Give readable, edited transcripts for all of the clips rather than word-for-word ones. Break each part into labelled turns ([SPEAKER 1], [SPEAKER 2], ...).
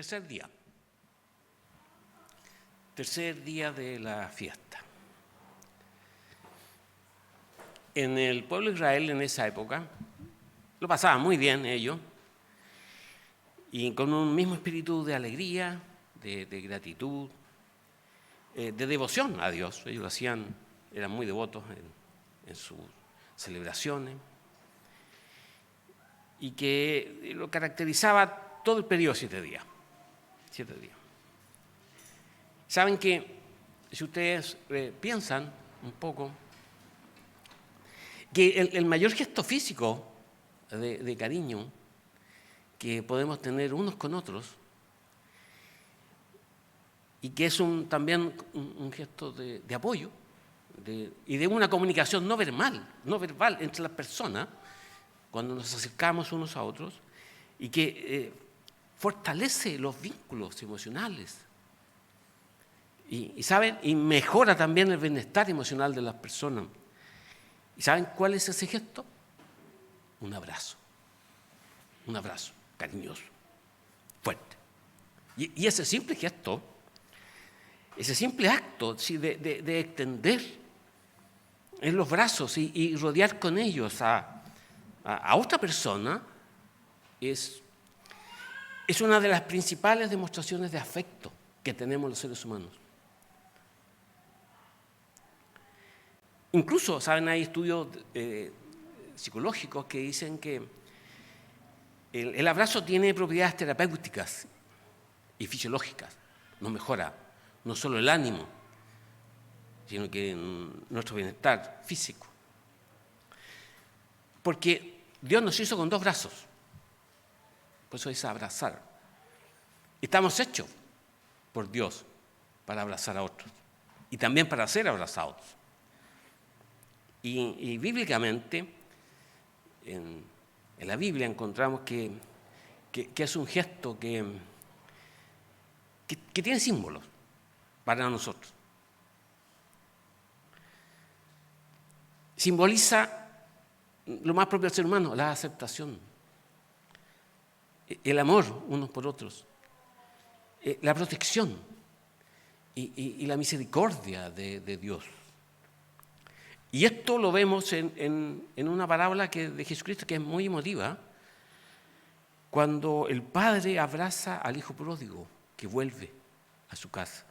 [SPEAKER 1] Tercer día. Tercer día de la fiesta. En el pueblo de Israel en esa época lo pasaban muy bien ellos, y con un mismo espíritu de alegría, de gratitud, de devoción a Dios. Ellos lo hacían, eran muy devotos en sus celebraciones, y que lo caracterizaba todo el periodo de 7 días. 7 días. Saben que, si ustedes piensan un poco, que el mayor gesto físico de cariño que podemos tener unos con otros, y que es también un gesto de apoyo y de una comunicación no verbal entre las personas, cuando nos acercamos unos a otros, y que fortalece los vínculos emocionales y ¿saben? Y mejora también el bienestar emocional de las personas. ¿Y saben cuál es ese gesto? Un abrazo cariñoso, fuerte. Y ese simple gesto, ese simple acto de extender en los brazos y rodear con ellos a otra persona es una de las principales demostraciones de afecto que tenemos los seres humanos. Incluso, ¿saben? Hay estudios psicológicos que dicen que el abrazo tiene propiedades terapéuticas y fisiológicas. Nos mejora no solo el ánimo, sino que nuestro bienestar físico. Porque Dios nos hizo con 2 brazos. Por eso es abrazar. Estamos hechos por Dios para abrazar a otros y también para ser abrazados. Y bíblicamente, en la Biblia encontramos que es un gesto que tiene símbolos para nosotros. Simboliza lo más propio del ser humano, la aceptación, el amor unos por otros, la protección y la misericordia de Dios. Y esto lo vemos en una parábola de Jesucristo que es muy emotiva, cuando el padre abraza al hijo pródigo que vuelve a su casa.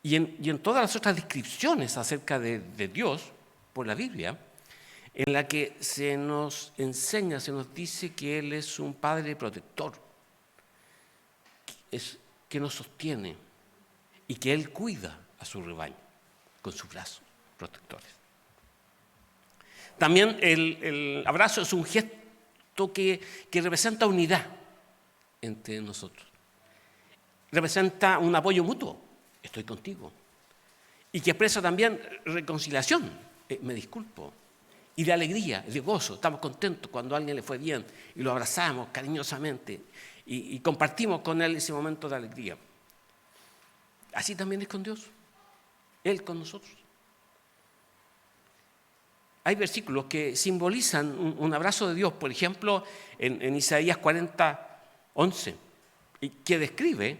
[SPEAKER 1] Y en todas las otras descripciones acerca de Dios por la Biblia, en la que se nos enseña, se nos dice que Él es un padre protector, que nos sostiene y que Él cuida a su rebaño con sus brazos protectores. También el abrazo es un gesto que representa unidad entre nosotros. Representa un apoyo mutuo, estoy contigo. Y que expresa también reconciliación, me disculpo. Y de alegría, de gozo, estamos contentos cuando a alguien le fue bien y lo abrazamos cariñosamente y compartimos con él ese momento de alegría. Así también es con Dios, Él con nosotros. Hay versículos que simbolizan un abrazo de Dios, por ejemplo, en Isaías 40:11, que describe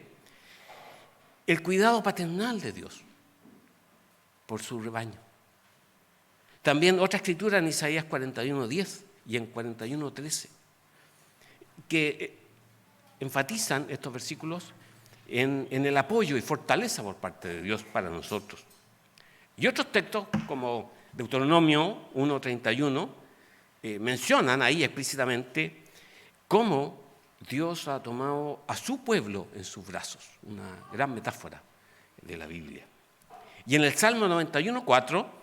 [SPEAKER 1] el cuidado paternal de Dios por su rebaño. También otra escritura en Isaías 41:10 y en 41:13, que enfatizan estos versículos en el apoyo y fortaleza por parte de Dios para nosotros. Y otros textos, como Deuteronomio 1:31, mencionan ahí explícitamente cómo Dios ha tomado a su pueblo en sus brazos, una gran metáfora de la Biblia. Y en el Salmo 91:4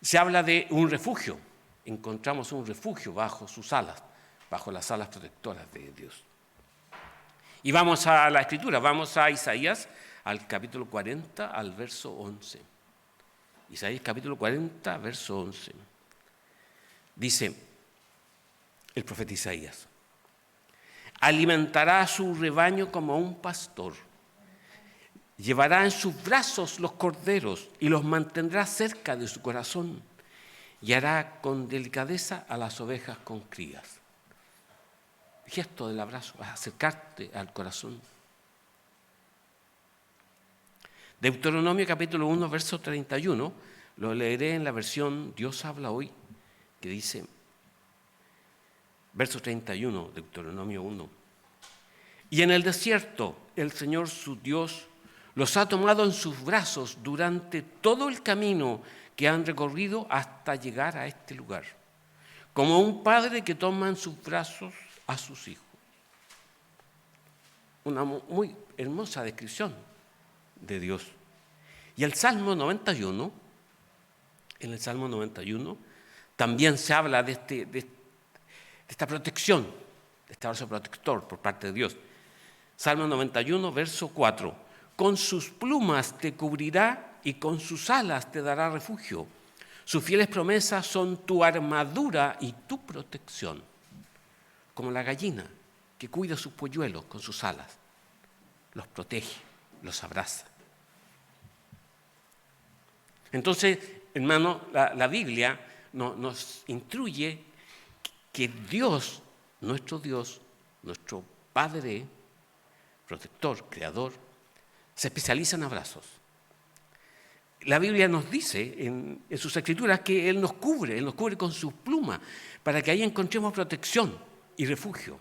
[SPEAKER 1] se habla de un refugio. Encontramos un refugio bajo sus alas, bajo las alas protectoras de Dios. Y vamos a la Escritura, vamos a Isaías, al capítulo 40, al verso 11. Isaías capítulo 40, verso 11. Dice el profeta Isaías: alimentará a su rebaño como un pastor, llevará en sus brazos los corderos y los mantendrá cerca de su corazón, y hará con delicadeza a las ovejas con crías. gesto del abrazo, acercarte al corazón. Deuteronomio capítulo 1, verso 31, lo leeré en la versión Dios habla hoy, que dice, verso 31, Deuteronomio 1. Y en el desierto el Señor su Dios los ha tomado en sus brazos durante todo el camino que han recorrido hasta llegar a este lugar, como un padre que toma en sus brazos a sus hijos. Una muy hermosa descripción de Dios. Y el Salmo 91, en el Salmo 91, también se habla de esta protección, de este abrazo protector por parte de Dios. Salmo 91, verso 4. Con sus plumas te cubrirá y con sus alas te dará refugio. Sus fieles promesas son tu armadura y tu protección. Como la gallina que cuida sus polluelos con sus alas. Los protege, los abraza. Entonces, hermano, la Biblia nos instruye que Dios, nuestro Padre, protector, creador, se especializa en abrazos. La Biblia nos dice en sus escrituras que Él nos cubre con sus plumas, para que ahí encontremos protección y refugio.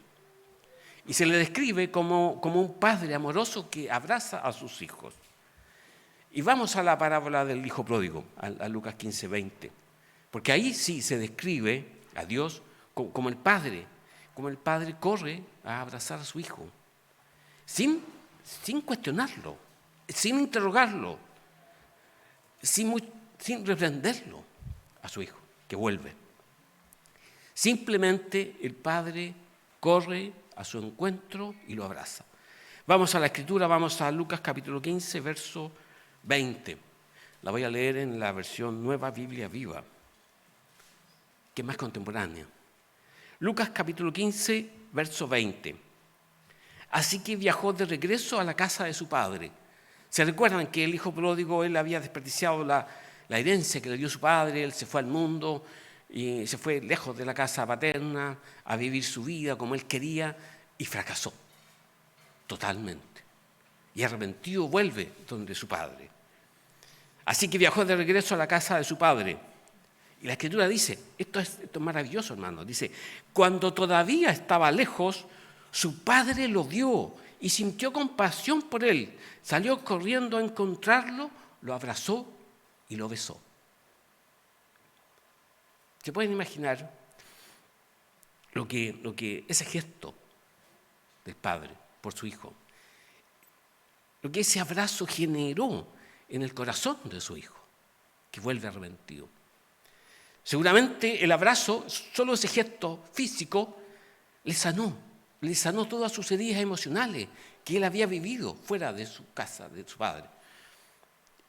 [SPEAKER 1] Y se le describe como un padre amoroso que abraza a sus hijos. Y vamos a la parábola del hijo pródigo, a Lucas 15, 20. Porque ahí sí se describe a Dios como el padre corre a abrazar a su hijo, sin cuestionarlo, sin interrogarlo, sin reprenderlo a su hijo, que vuelve. Simplemente el padre corre a su encuentro y lo abraza. Vamos a la escritura, vamos a Lucas capítulo 15, verso 20. La voy a leer en la versión Nueva Biblia Viva, que es más contemporánea. Lucas capítulo 15, verso 20. Así que viajó de regreso a la casa de su padre. ¿Se recuerdan que el hijo pródigo, él había desperdiciado la herencia que le dio su padre? Él se fue al mundo y se fue lejos de la casa paterna a vivir su vida como él quería y fracasó totalmente. Y arrepentido vuelve donde su padre. Así que viajó de regreso a la casa de su padre. Y la Escritura dice, esto es maravilloso, hermano, dice, cuando todavía estaba lejos, su padre lo vio y sintió compasión por él. Salió corriendo a encontrarlo, lo abrazó y lo besó. ¿Se pueden imaginar lo que ese gesto del padre por su hijo, lo que ese abrazo generó en el corazón de su hijo, que vuelve arrepentido? Seguramente el abrazo, solo ese gesto físico, le sanó todas sus heridas emocionales que él había vivido fuera de su casa, de su padre.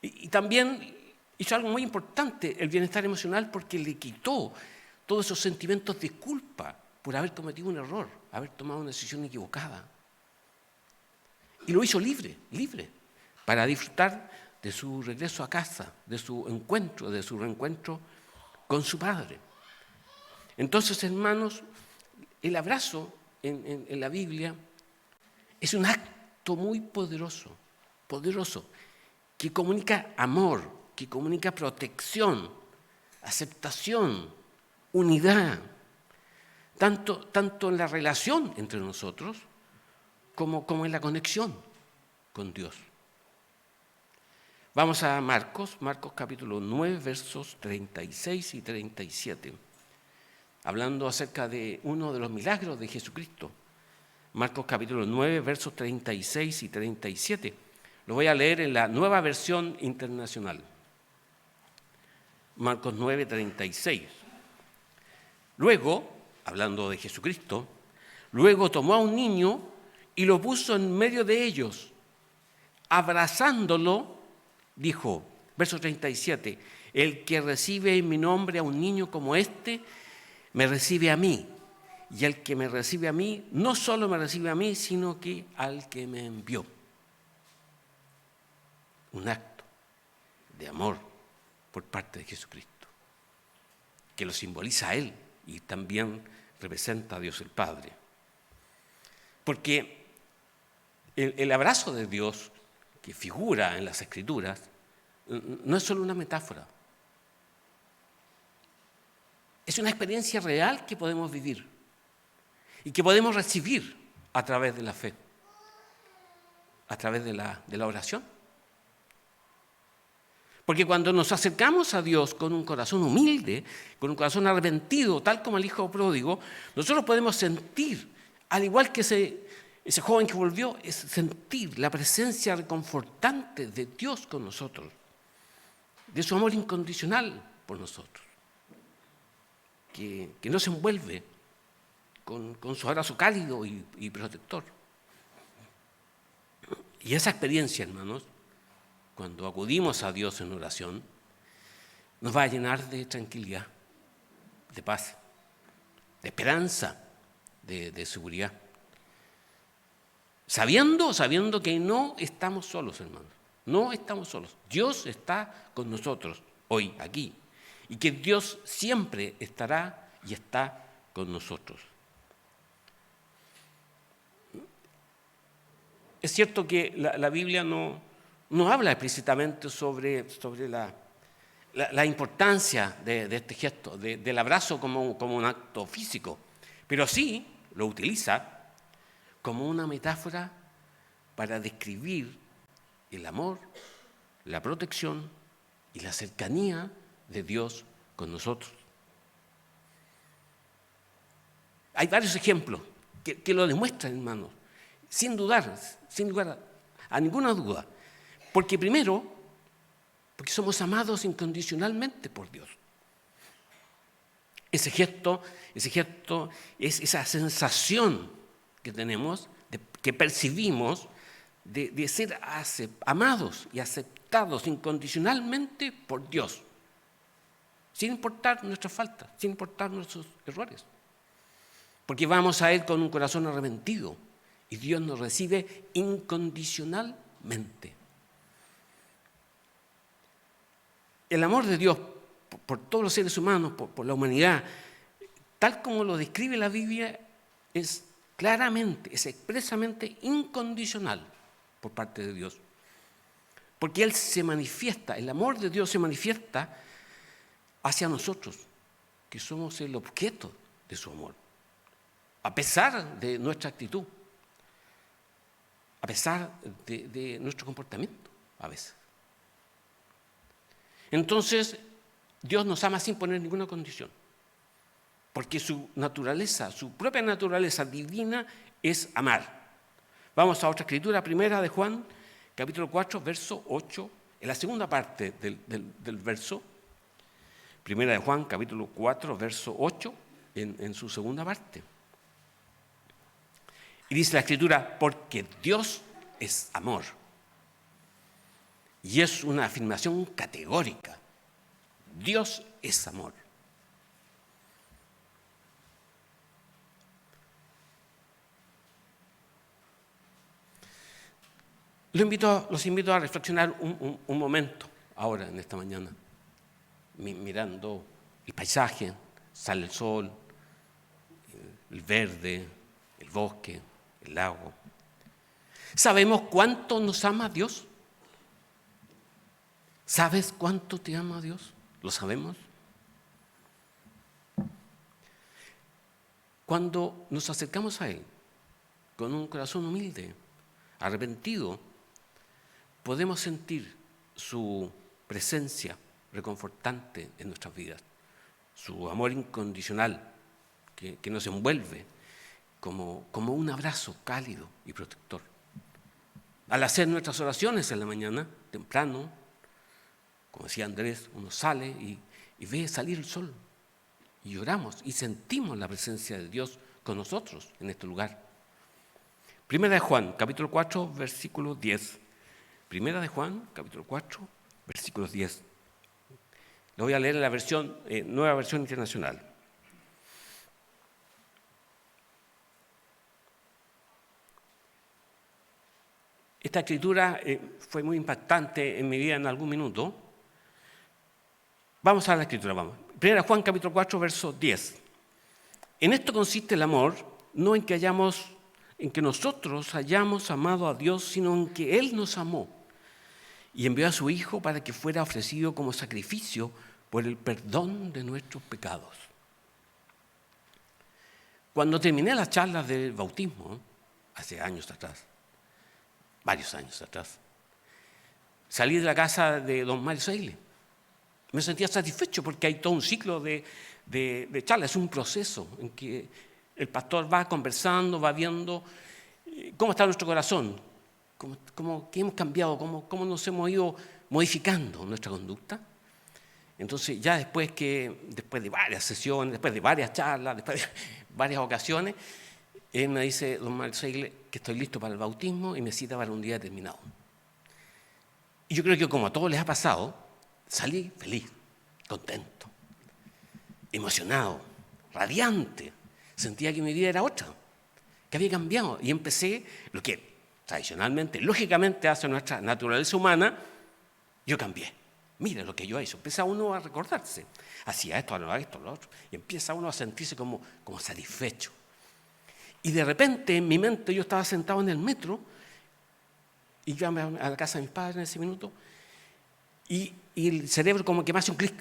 [SPEAKER 1] Y también hizo algo muy importante, el bienestar emocional, porque le quitó todos esos sentimientos de culpa por haber cometido un error, haber tomado una decisión equivocada. Y lo hizo libre, para disfrutar de su regreso a casa, de su reencuentro con su padre. Entonces, hermanos, el abrazo en la Biblia es un acto muy poderoso, que comunica amor, que comunica protección, aceptación, unidad, tanto en la relación entre nosotros como en la conexión con Dios. Vamos a Marcos capítulo 9, versos 36 y 37, hablando acerca de uno de los milagros de Jesucristo. Marcos capítulo 9, versos 36 y 37. Lo voy a leer en la Nueva Versión Internacional. Marcos 9, 36. Luego, hablando de Jesucristo, luego tomó a un niño y lo puso en medio de ellos. Abrazándolo, dijo, verso 37, el que recibe en mi nombre a un niño como este, me recibe a mí. Y el que me recibe a mí, no solo me recibe a mí, sino que al que me envió. Un acto de amor por parte de Jesucristo, que lo simboliza a Él y también representa a Dios el Padre. Porque el abrazo de Dios que figura en las Escrituras no es solo una metáfora. Es una experiencia real que podemos vivir y que podemos recibir a través de la fe, a través de la oración. Porque cuando nos acercamos a Dios con un corazón humilde, con un corazón arrepentido, tal como el hijo pródigo, nosotros podemos sentir, al igual que ese joven que volvió, es sentir la presencia reconfortante de Dios con nosotros, de su amor incondicional por nosotros, que nos envuelve con su abrazo cálido y protector. Y esa experiencia, hermanos, cuando acudimos a Dios en oración, nos va a llenar de tranquilidad, de paz, de esperanza, de seguridad. Sabiendo que no estamos solos, hermanos. No estamos solos. Dios está con nosotros hoy, aquí. Y que Dios siempre estará y está con nosotros. Es cierto que la Biblia no habla explícitamente sobre la importancia de este gesto, del abrazo como un acto físico, pero sí lo utiliza como una metáfora para describir el amor, la protección y la cercanía de Dios con nosotros. Hay varios ejemplos que lo demuestran, hermanos, sin lugar a ninguna duda. Porque primero, porque somos amados incondicionalmente por Dios. Ese gesto es esa sensación que tenemos, que percibimos de ser amados y aceptados incondicionalmente por Dios, sin importar nuestras faltas, sin importar nuestros errores. Porque vamos a Él con un corazón arrepentido y Dios nos recibe incondicionalmente. El amor de Dios por todos los seres humanos, por la humanidad, tal como lo describe la Biblia, es expresamente incondicional por parte de Dios. Porque Él se manifiesta, el amor de Dios se manifiesta hacia nosotros, que somos el objeto de su amor, a pesar de nuestra actitud, a pesar de nuestro comportamiento a veces. Entonces, Dios nos ama sin poner ninguna condición, porque su propia naturaleza divina es amar. Vamos a otra escritura, primera de Juan, capítulo 4, verso 8, en la segunda parte del verso. Primera de Juan, capítulo 4, verso 8, en su segunda parte. Y dice la escritura, porque Dios es amor. Y es una afirmación categórica. Dios es amor. Los invito a reflexionar un momento ahora, en esta mañana, mirando el paisaje, sale el sol, el verde, el bosque, el lago. ¿Sabemos cuánto nos ama Dios? ¿Sabes cuánto te ama Dios? ¿Lo sabemos? Cuando nos acercamos a Él con un corazón humilde, arrepentido, podemos sentir su presencia reconfortante en nuestras vidas, su amor incondicional que nos envuelve como un abrazo cálido y protector. Al hacer nuestras oraciones en la mañana, temprano, como decía Andrés, uno sale y ve salir el sol y oramos y sentimos la presencia de Dios con nosotros en este lugar. Primera de Juan, capítulo 4, versículo 10. Primera de Juan, capítulo 4, versículo 10. Lo voy a leer en la nueva versión internacional. Esta escritura fue muy impactante en mi vida en algún minuto. Vamos a la escritura, vamos. Primera Juan, capítulo 4, verso 10. En esto consiste el amor, no en que hayamos en que nosotros hayamos amado a Dios, sino en que Él nos amó y envió a su Hijo para que fuera ofrecido como sacrificio por el perdón de nuestros pecados. Cuando terminé las charlas del bautismo, hace años atrás, varios años atrás, salí de la casa de don Mario Seile. Me sentía satisfecho porque hay todo un ciclo de charlas, es un proceso en que el pastor va conversando, va viendo cómo está nuestro corazón, qué hemos cambiado, cómo nos hemos ido modificando nuestra conducta. Entonces ya después de varias sesiones, después de varias charlas, después de varias ocasiones, él me dice, don Mario Seile, que estoy listo para el bautismo y me cita para un día determinado. Y yo creo que como a todos les ha pasado, salí feliz, contento, emocionado, radiante. Sentía que mi vida era otra, que había cambiado. Y empecé lo que tradicionalmente, lógicamente hace nuestra naturaleza humana, yo cambié. Mira lo que yo hice. Empieza uno a recordarse. Hacía esto, lo otro. Y empieza uno a sentirse como satisfecho. Y de repente en mi mente yo estaba sentado en el metro y iba a la casa de mis padres en ese minuto y el cerebro como que me hace un clic.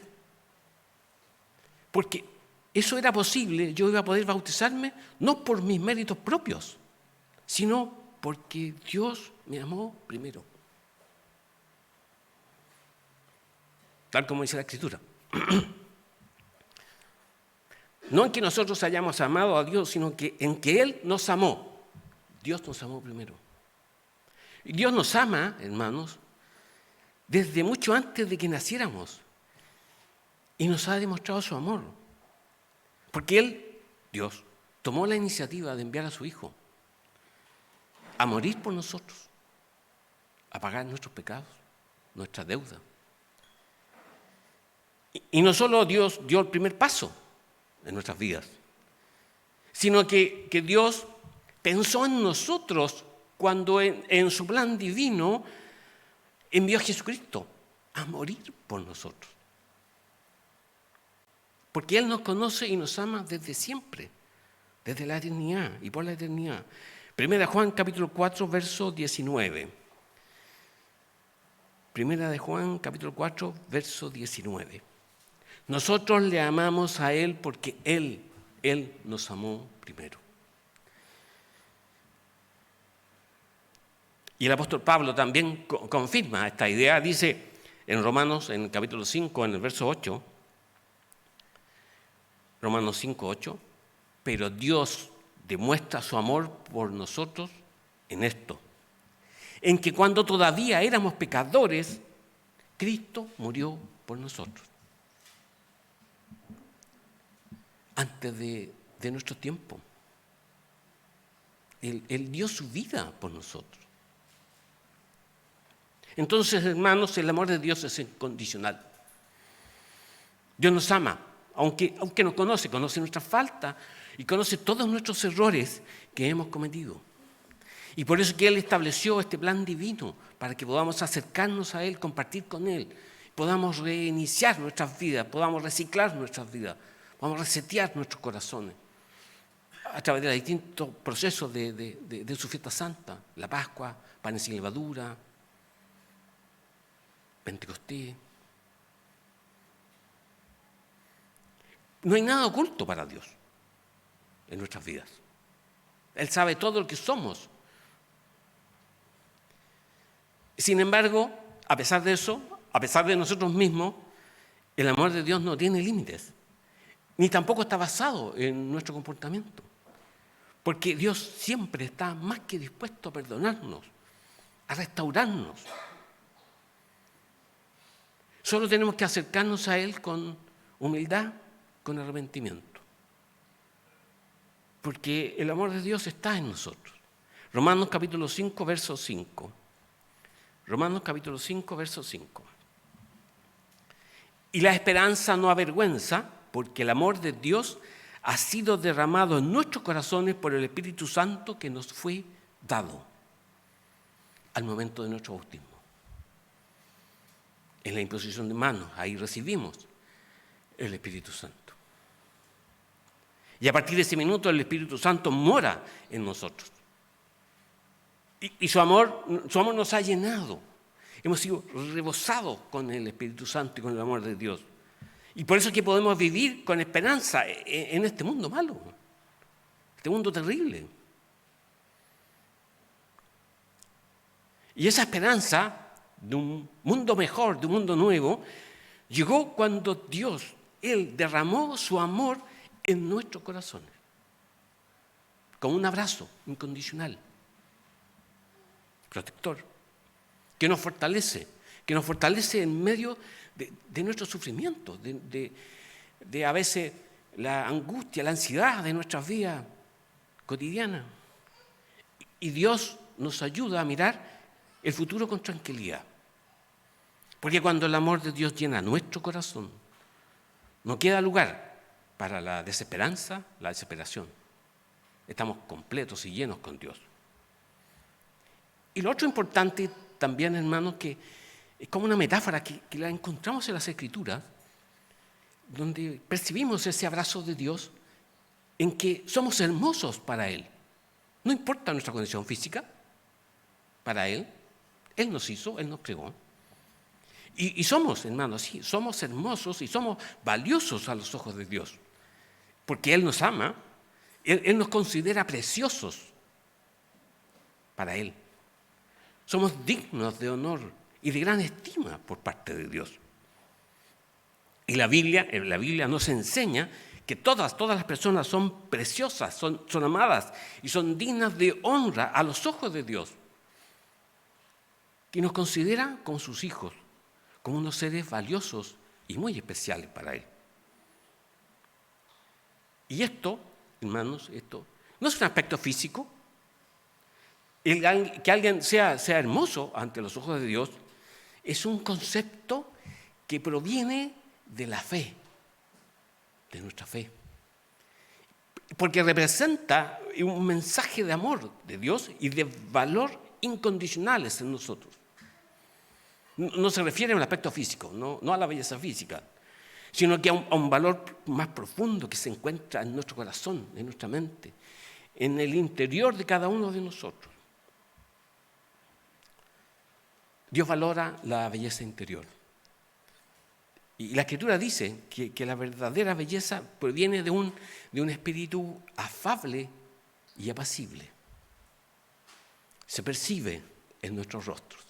[SPEAKER 1] Porque eso era posible, yo iba a poder bautizarme no por mis méritos propios, sino porque Dios me amó primero. Tal como dice la Escritura. No en que nosotros hayamos amado a Dios, sino que en que Él nos amó. Dios nos amó primero. Y Dios nos ama, hermanos, desde mucho antes de que naciéramos. Y nos ha demostrado su amor. Porque Él, Dios, tomó la iniciativa de enviar a su Hijo a morir por nosotros, a pagar nuestros pecados, nuestra deuda. Y no solo Dios dio el primer paso en nuestras vidas, sino que Dios pensó en nosotros cuando en su plan divino envió a Jesucristo a morir por nosotros. Porque Él nos conoce y nos ama desde siempre, desde la eternidad y por la eternidad. Primera de Juan capítulo 4, verso 19. Primera de Juan capítulo 4, verso 19. Nosotros le amamos a Él porque Él nos amó primero. Y el apóstol Pablo también confirma esta idea. Dice en Romanos, en el capítulo 5, en el verso 8, Romanos 5, 8, pero Dios demuestra su amor por nosotros en esto, en que cuando todavía éramos pecadores, Cristo murió por nosotros. Antes de nuestro tiempo. Él dio su vida por nosotros. Entonces, hermanos, el amor de Dios es incondicional. Dios nos ama, aunque nos conoce nuestras faltas y conoce todos nuestros errores que hemos cometido. Y por eso que Él estableció este plan divino, para que podamos acercarnos a Él, compartir con Él, podamos reiniciar nuestras vidas, podamos reciclar nuestras vidas, podamos resetear nuestros corazones a través de los distintos procesos de su fiesta santa, la Pascua, panes sin levadura, Pentecostés. No hay nada oculto para Dios en nuestras vidas. Él sabe todo lo que somos. Sin embargo, a pesar de eso, a pesar de nosotros mismos, el amor de Dios no tiene límites, ni tampoco está basado en nuestro comportamiento. Porque Dios siempre está más que dispuesto a perdonarnos, a restaurarnos. Solo tenemos que acercarnos a Él con humildad, con arrepentimiento. Porque el amor de Dios está en nosotros. Romanos capítulo 5, verso 5. Romanos capítulo 5, verso 5. Y la esperanza no avergüenza, porque el amor de Dios ha sido derramado en nuestros corazones por el Espíritu Santo que nos fue dado al momento de nuestro bautismo. En la imposición de manos, ahí recibimos el Espíritu Santo. Y a partir de ese minuto el Espíritu Santo mora en nosotros. Y su amor nos ha llenado. Hemos sido rebosados con el Espíritu Santo y con el amor de Dios. Y por eso es que podemos vivir con esperanza en este mundo malo, este mundo terrible. Y esa esperanza de un mundo mejor, de un mundo nuevo, llegó cuando Dios, Él derramó su amor en nuestros corazones, con un abrazo incondicional, protector, que nos fortalece en medio de nuestro sufrimiento, de a veces la angustia, la ansiedad de nuestras vidas cotidianas. Y Dios nos ayuda a mirar el futuro con tranquilidad. Porque cuando el amor de Dios llena nuestro corazón, no queda lugar para la desesperanza, la desesperación. Estamos completos y llenos con Dios. Y lo otro importante también, hermanos, que es como una metáfora que la encontramos en las Escrituras, donde percibimos ese abrazo de Dios en que somos hermosos para Él. No importa nuestra condición física, para Él nos hizo, Él nos creó. Y somos, hermanos, sí, somos hermosos y somos valiosos a los ojos de Dios. Porque Él nos ama, Él nos considera preciosos para Él. Somos dignos de honor y de gran estima por parte de Dios. Y la Biblia nos enseña que todas las personas son preciosas, son amadas y son dignas de honra a los ojos de Dios. Y nos considera como sus hijos, como unos seres valiosos y muy especiales para Él. Y esto, hermanos, no es un aspecto físico. Que alguien sea hermoso ante los ojos de Dios es un concepto que proviene de la fe, de nuestra fe. Porque representa un mensaje de amor de Dios y de valor incondicionales en nosotros. No se refiere a un aspecto físico, no a la belleza física, sino que a un valor más profundo que se encuentra en nuestro corazón, en nuestra mente, en el interior de cada uno de nosotros. Dios valora la belleza interior. Y la Escritura dice que la verdadera belleza proviene de un espíritu afable y apacible. Se percibe en nuestros rostros.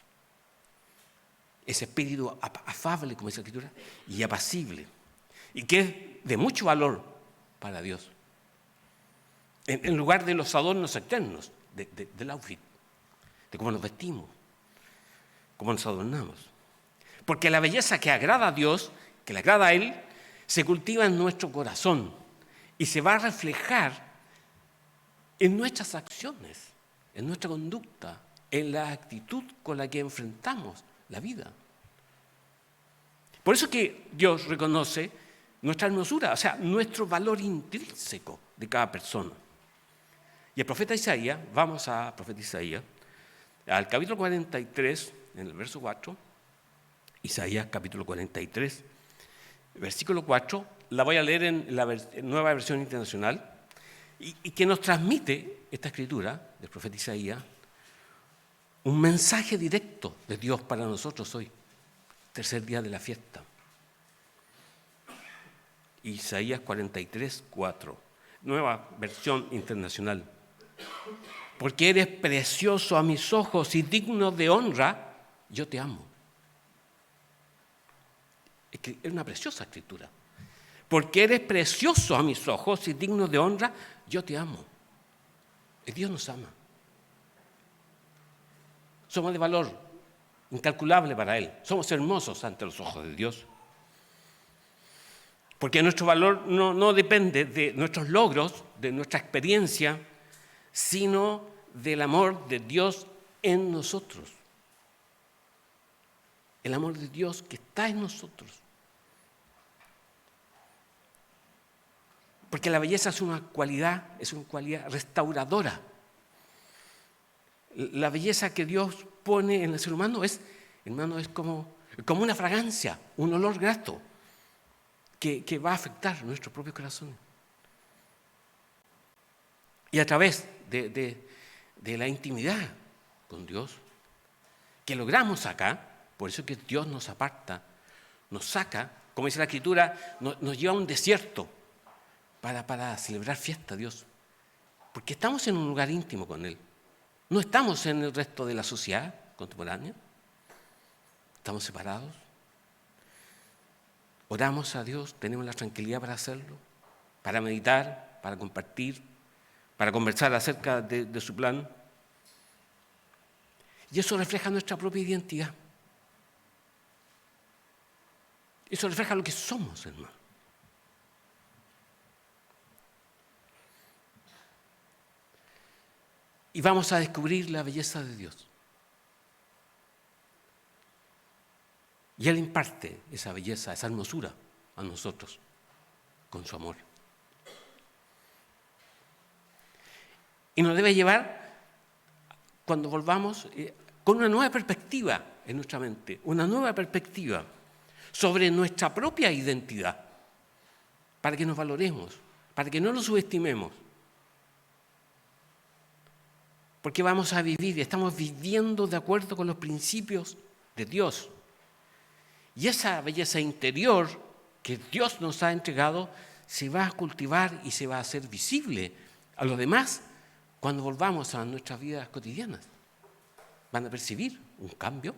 [SPEAKER 1] Ese espíritu afable, como dice la Escritura, y apacible. Y que es de mucho valor para Dios. En lugar de los adornos externos, del outfit, de cómo nos vestimos, cómo nos adornamos. Porque la belleza que agrada a Dios, que le agrada a Él, se cultiva en nuestro corazón y se va a reflejar en nuestras acciones, en nuestra conducta, en la actitud con la que enfrentamos la vida. Por eso es que Dios reconoce nuestra hermosura, o sea, nuestro valor intrínseco de cada persona. Y el profeta Isaías, vamos a profeta Isaías, al capítulo 43, en el verso 4, Isaías capítulo 43, versículo 4, la voy a leer en la nueva versión internacional, y que nos transmite esta escritura del profeta Isaías, un mensaje directo de Dios para nosotros hoy, tercer día de la fiesta. Isaías 43, 4, nueva versión internacional. Porque eres precioso a mis ojos y digno de honra, yo te amo. Es una preciosa escritura. Porque eres precioso a mis ojos y digno de honra, yo te amo. Dios nos ama. Somos de valor incalculable para Él. Somos hermosos ante los ojos de Dios. Porque nuestro valor no depende de nuestros logros, de nuestra experiencia, sino del amor de Dios en nosotros. El amor de Dios que está en nosotros. Porque la belleza es una cualidad restauradora. La belleza que Dios pone en el ser humano es como una fragancia, un olor grato que va a afectar nuestros propios corazones. Y a través de la intimidad con Dios, que logramos acá. Por eso es que Dios nos aparta, nos saca, como dice la Escritura, nos lleva a un desierto para celebrar fiesta a Dios. Porque estamos en un lugar íntimo con Él. No estamos en el resto de la sociedad contemporánea. Estamos separados. Oramos a Dios, tenemos la tranquilidad para hacerlo, para meditar, para compartir, para conversar acerca de su plan. Y eso refleja nuestra propia identidad. Eso refleja lo que somos, hermano. Y vamos a descubrir la belleza de Dios. Y Él imparte esa belleza, esa hermosura a nosotros con su amor. Y nos debe llevar, cuando volvamos, con una nueva perspectiva en nuestra mente, una nueva perspectiva sobre nuestra propia identidad, para que nos valoremos, para que no nos subestimemos. Porque vamos a vivir, estamos viviendo de acuerdo con los principios de Dios. Y esa belleza interior que Dios nos ha entregado se va a cultivar y se va a hacer visible a los demás cuando volvamos a nuestras vidas cotidianas. Van a percibir un cambio.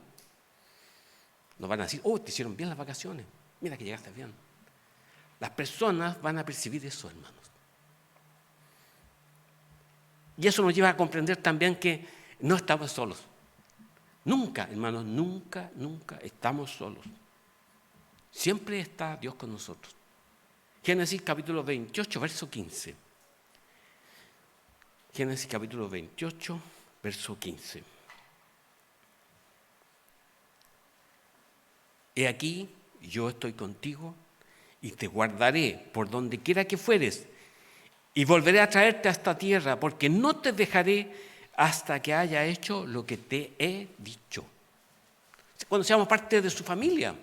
[SPEAKER 1] Nos van a decir, oh, te hicieron bien las vacaciones, mira que llegaste bien. Las personas van a percibir eso, hermanos. Y eso nos lleva a comprender también que no estamos solos. Nunca, hermanos, nunca estamos solos. Siempre está Dios con nosotros. Génesis capítulo 28, verso 15. Génesis capítulo 28, verso 15. He aquí, yo estoy contigo y te guardaré por donde quiera que fueres y volveré a traerte a esta tierra porque no te dejaré hasta que haya hecho lo que te he dicho. Cuando seamos parte de su familia,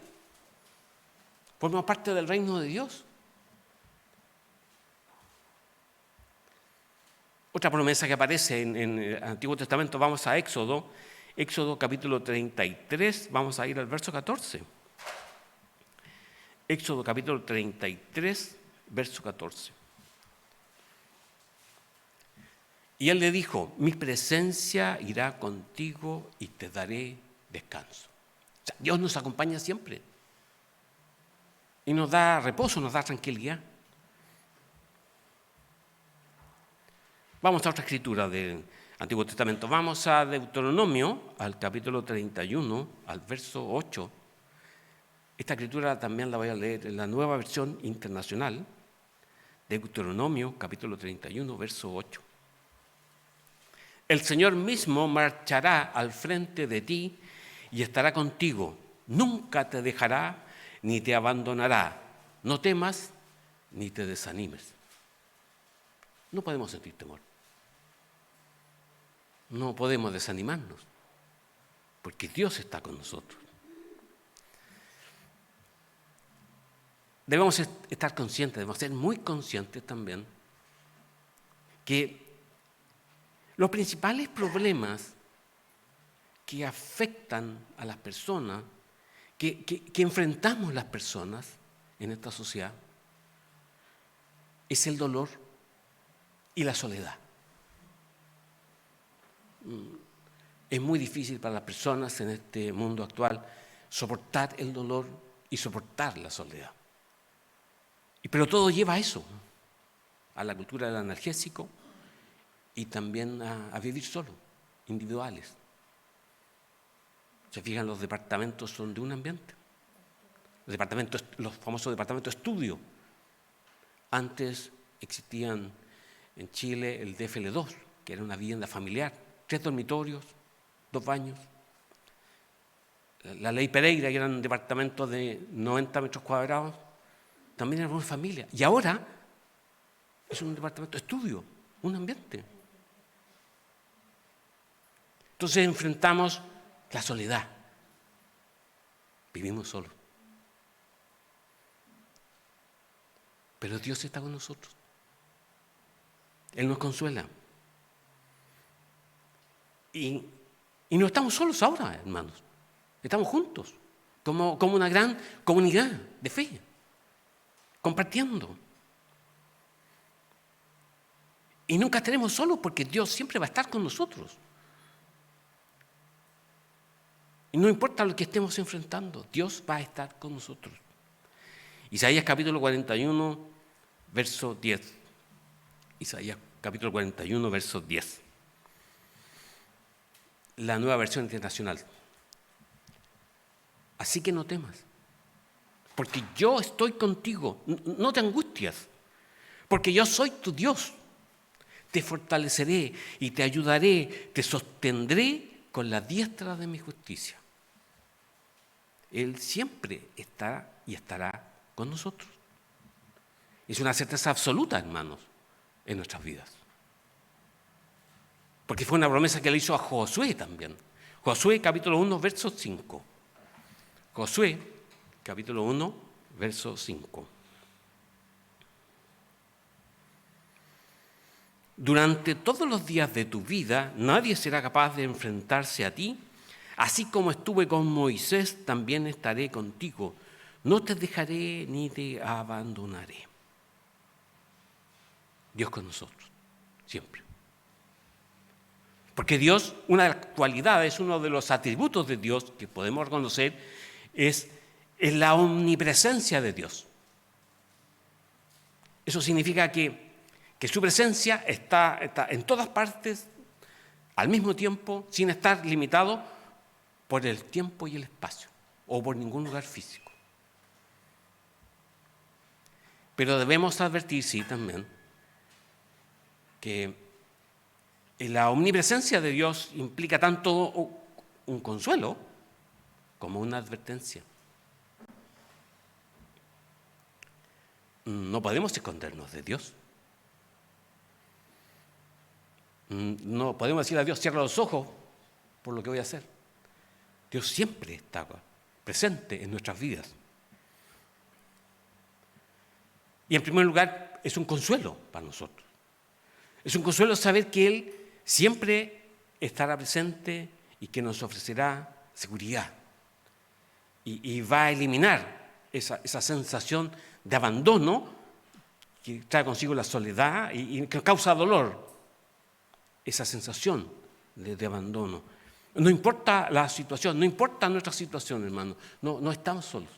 [SPEAKER 1] formamos parte del reino de Dios. Otra promesa que aparece en el Antiguo Testamento, vamos a Éxodo capítulo 33, vamos a ir al verso 14. Éxodo capítulo 33, verso 14. Y él le dijo, mi presencia irá contigo y te daré descanso. O sea, Dios nos acompaña siempre. Y nos da reposo, nos da tranquilidad. Vamos a otra escritura del Antiguo Testamento. Vamos a Deuteronomio, al capítulo 31, al verso 8. Esta escritura también la voy a leer en la Nueva Versión Internacional. Deuteronomio, capítulo 31, verso 8. El Señor mismo marchará al frente de ti y estará contigo. Nunca te dejará ni te abandonará. No temas ni te desanimes. No podemos sentir temor. No podemos desanimarnos, porque Dios está con nosotros. Debemos estar conscientes, debemos ser muy conscientes también que los principales problemas que afectan a las personas, que enfrentamos las personas en esta sociedad, es el dolor y la soledad. Es muy difícil para las personas en este mundo actual soportar el dolor y soportar la soledad. Pero todo lleva a eso, a la cultura del analgésico y también a vivir solo, individuales. Se fijan, los departamentos son de un ambiente. Los famosos departamentos estudio. Antes existían en Chile el DFL2, que era una vivienda familiar, 3 dormitorios, 2 baños. La ley Pereira, que eran departamentos de 90 metros cuadrados, también era una familia. Y ahora es un departamento de estudio, un ambiente. Entonces enfrentamos la soledad. Vivimos solos. Pero Dios está con nosotros. Él nos consuela. Y Y no estamos solos ahora, hermanos. Estamos juntos, como una gran comunidad de fe, compartiendo. Y nunca estaremos solos porque Dios siempre va a estar con nosotros. Y no importa lo que estemos enfrentando, Dios va a estar con nosotros. Isaías capítulo 41, verso 10. Isaías capítulo 41, verso 10. La Nueva Versión Internacional. Así que no temas, porque yo estoy contigo, no te angusties, porque yo soy tu Dios. Te fortaleceré y te ayudaré, te sostendré con la diestra de mi justicia. Él siempre está y estará con nosotros. Es una certeza absoluta, hermanos, en nuestras vidas. Porque fue una promesa que le hizo a Josué también. Josué capítulo 1, verso 5. Josué capítulo 1, verso 5. Durante todos los días de tu vida nadie será capaz de enfrentarse a ti. Así como estuve con Moisés, también estaré contigo. No te dejaré ni te abandonaré. Dios con nosotros, siempre. Porque Dios, una de las cualidades, uno de los atributos de Dios que podemos reconocer es la omnipresencia de Dios. Eso significa que su presencia está en todas partes, al mismo tiempo, sin estar limitado por el tiempo y el espacio, o por ningún lugar físico. Pero debemos advertir, sí, también, que la omnipresencia de Dios implica tanto un consuelo como una advertencia. No podemos escondernos de Dios. No podemos decir a Dios, cierra los ojos por lo que voy a hacer. Dios siempre está presente en nuestras vidas. Y en primer lugar, es un consuelo para nosotros. Es un consuelo saber que Él siempre estará presente y que nos ofrecerá seguridad. Y va a eliminar esa sensación de abandono que trae consigo la soledad y que causa dolor. Esa sensación de abandono. No importa la situación, no importa nuestra situación, hermano, no estamos solos.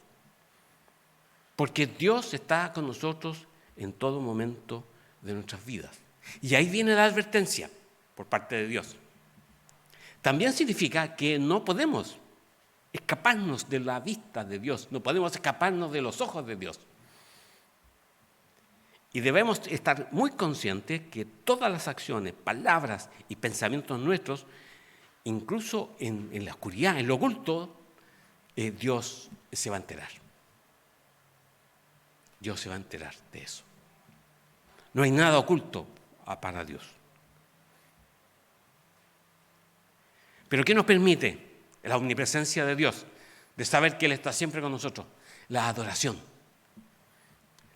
[SPEAKER 1] Porque Dios está con nosotros en todo momento de nuestras vidas. Y ahí viene la advertencia por parte de Dios. También significa que no podemos escaparnos de la vista de Dios, no podemos escaparnos de los ojos de Dios. Y debemos estar muy conscientes que todas las acciones, palabras y pensamientos nuestros, incluso en la oscuridad, en lo oculto, Dios se va a enterar. Dios se va a enterar de eso. No hay nada oculto para Dios. ¿Pero qué nos permite la omnipresencia de Dios? De saber que Él está siempre con nosotros. La adoración.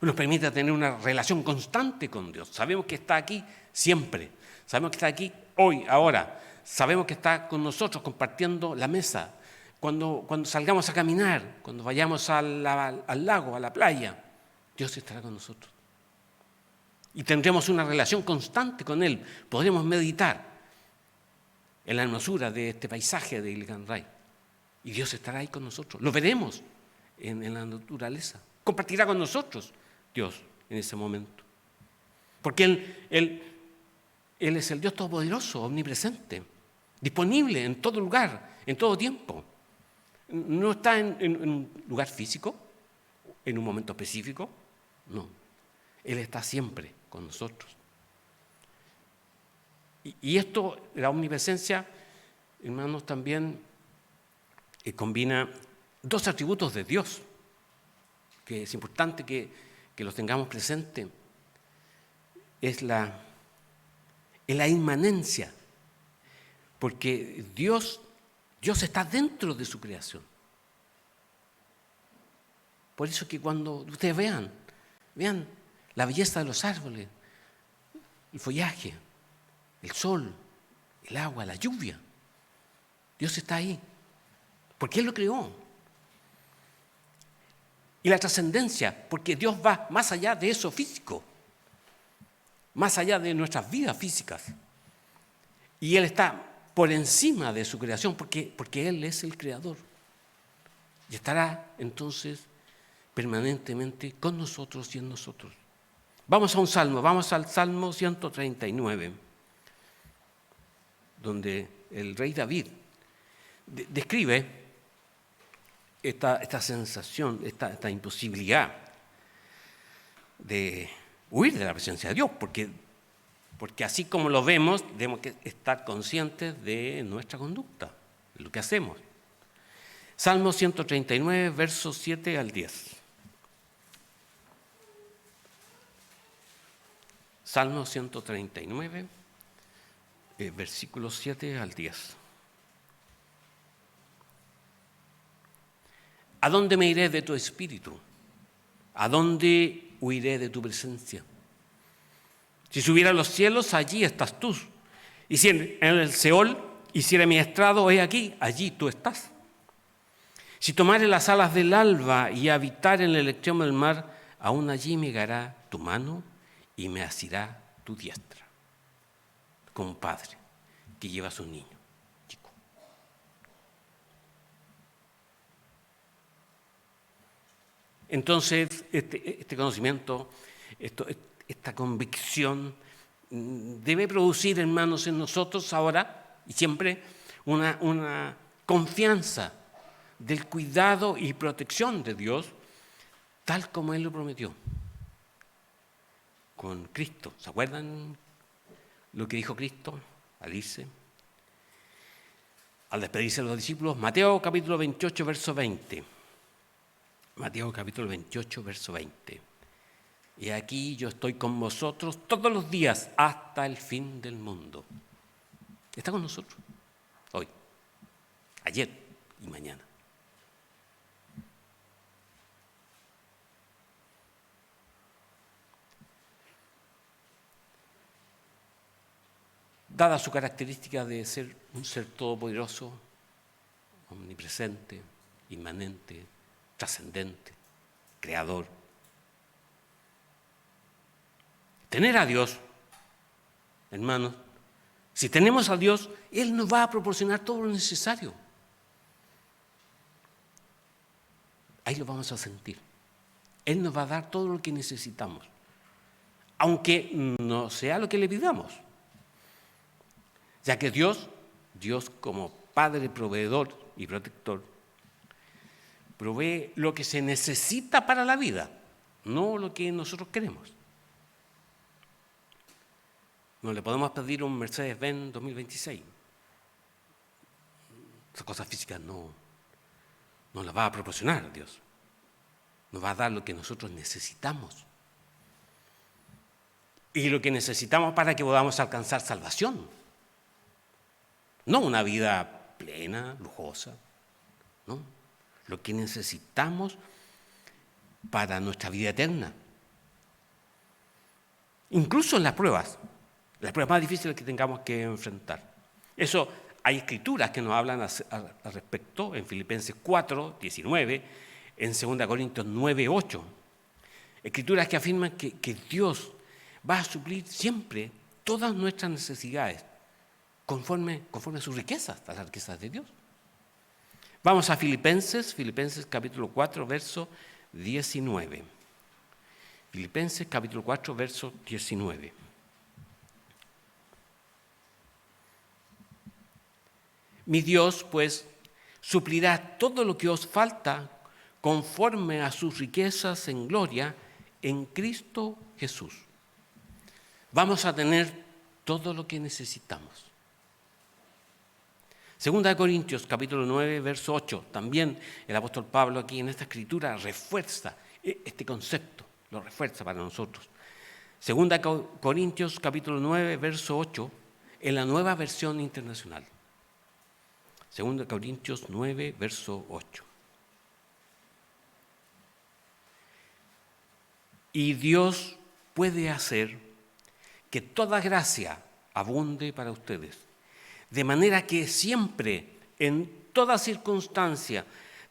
[SPEAKER 1] Nos permite tener una relación constante con Dios. Sabemos que está aquí siempre. Sabemos que está aquí hoy, ahora. Sabemos que está con nosotros compartiendo la mesa. Cuando salgamos a caminar, cuando vayamos al lago, a la playa, Dios estará con nosotros. Y tendremos una relación constante con Él. Podremos meditar en la hermosura de este paisaje de Iliganray. Y Dios estará ahí con nosotros. Lo veremos en la naturaleza. Compartirá con nosotros Dios en ese momento. Porque Él es el Dios todopoderoso, omnipresente, disponible en todo lugar, en todo tiempo. No está en un lugar físico, en un momento específico, no. Él está siempre con nosotros. Y esto, la omnipresencia, hermanos, también combina dos atributos de Dios, que es importante que los tengamos presentes. Es la inmanencia, porque Dios está dentro de su creación. Por eso que cuando ustedes vean la belleza de los árboles, el follaje, el sol, el agua, la lluvia, Dios está ahí, porque Él lo creó. Y la trascendencia, porque Dios va más allá de eso físico, más allá de nuestras vidas físicas. Y Él está por encima de su creación, porque Él es el creador. Y estará entonces permanentemente con nosotros y en nosotros. Vamos a un salmo, vamos al Salmo 139, donde el rey David describe esta sensación, esta imposibilidad de huir de la presencia de Dios, porque así como lo vemos, tenemos que estar conscientes de nuestra conducta, de lo que hacemos. Salmo 139, versos 7 al 10. Salmo 139, versículos 7 al 10. ¿A dónde me iré de tu espíritu? ¿A dónde huiré de tu presencia? Si subiera a los cielos, allí estás tú. Y si en el Seol hiciera mi estrado, he aquí, allí tú estás. Si tomare las alas del alba y habitar en el extremo del mar, aún allí me guiará tu mano y me asirá tu diestra. Como un padre que lleva a su niño chico. Entonces, este conocimiento, esta convicción debe producir, hermanos, en nosotros ahora y siempre una confianza del cuidado y protección de Dios, tal como Él lo prometió con Cristo. ¿Se acuerdan lo que dijo Cristo al irse? Al despedirse de los discípulos, Mateo capítulo 28, verso 20. Mateo capítulo 28, verso 20. Y aquí yo estoy con vosotros todos los días hasta el fin del mundo. Está con nosotros hoy, ayer y mañana. Dada su característica de ser un ser todopoderoso, omnipresente, inmanente, trascendente, creador. Tener a Dios, hermanos, si tenemos a Dios, Él nos va a proporcionar todo lo necesario. Ahí lo vamos a sentir. Él nos va a dar todo lo que necesitamos, aunque no sea lo que le pidamos. Ya que Dios como Padre proveedor y protector, provee lo que se necesita para la vida, no lo que nosotros queremos. No le podemos pedir un Mercedes-Benz 2026. Esas cosas físicas no las va a proporcionar Dios. Nos va a dar lo que nosotros necesitamos. Y lo que necesitamos para que podamos alcanzar salvación. No una vida plena, lujosa, ¿no? Lo que necesitamos para nuestra vida eterna. Incluso en las pruebas más difíciles que tengamos que enfrentar. Eso, hay escrituras que nos hablan al respecto, en Filipenses 4, 19, en 2 Corintios 9, 8. Escrituras que afirman que Dios va a suplir siempre todas nuestras necesidades, conforme a sus riquezas, a las riquezas de Dios. Vamos a Filipenses capítulo 4, verso 19. Filipenses capítulo 4, verso 19. Mi Dios, pues, suplirá todo lo que os falta conforme a sus riquezas en gloria en Cristo Jesús. Vamos a tener todo lo que necesitamos. 2 Corintios capítulo 9, verso 8. También el apóstol Pablo aquí en esta escritura refuerza este concepto, lo refuerza para nosotros. 2 Corintios capítulo 9, verso 8, en la Nueva Versión Internacional. 2 Corintios 9, verso 8. Y Dios puede hacer que toda gracia abunde para ustedes, de manera que siempre, en toda circunstancia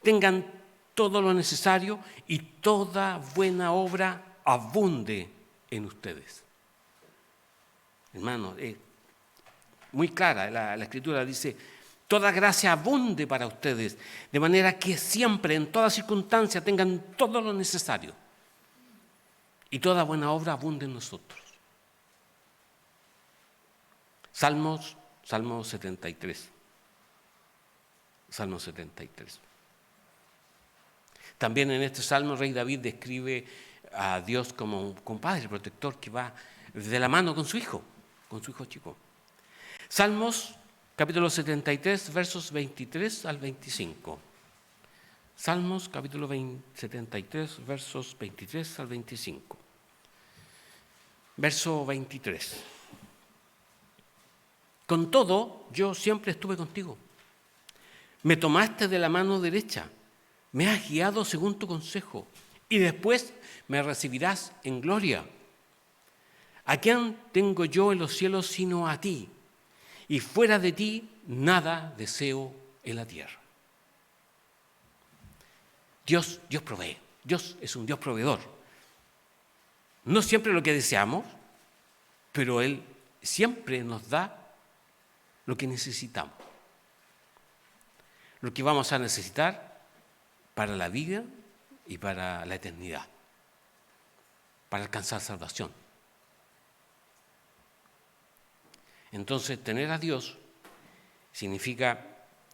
[SPEAKER 1] tengan todo lo necesario y toda buena obra abunde en ustedes. Hermano, muy clara la Escritura dice, toda gracia abunde para ustedes, de manera que siempre, en toda circunstancia, tengan todo lo necesario y toda buena obra abunde en nosotros. Salmo 73. Salmo 73. También en este salmo, el rey David describe a Dios como un compadre protector que va de la mano con su hijo chico. Salmos, capítulo 73, versos 23 al 25. Salmos, capítulo 73, versos 23 al 25. Verso 23. Con todo, yo siempre estuve contigo. Me tomaste de la mano derecha, me has guiado según tu consejo, y después me recibirás en gloria. ¿A quién tengo yo en los cielos sino a ti? Y fuera de ti nada deseo en la tierra. Dios provee. Dios es un Dios proveedor. No siempre lo que deseamos, pero Él siempre nos da lo que necesitamos. Lo que vamos a necesitar para la vida y para la eternidad, para alcanzar salvación. Entonces, tener a Dios significa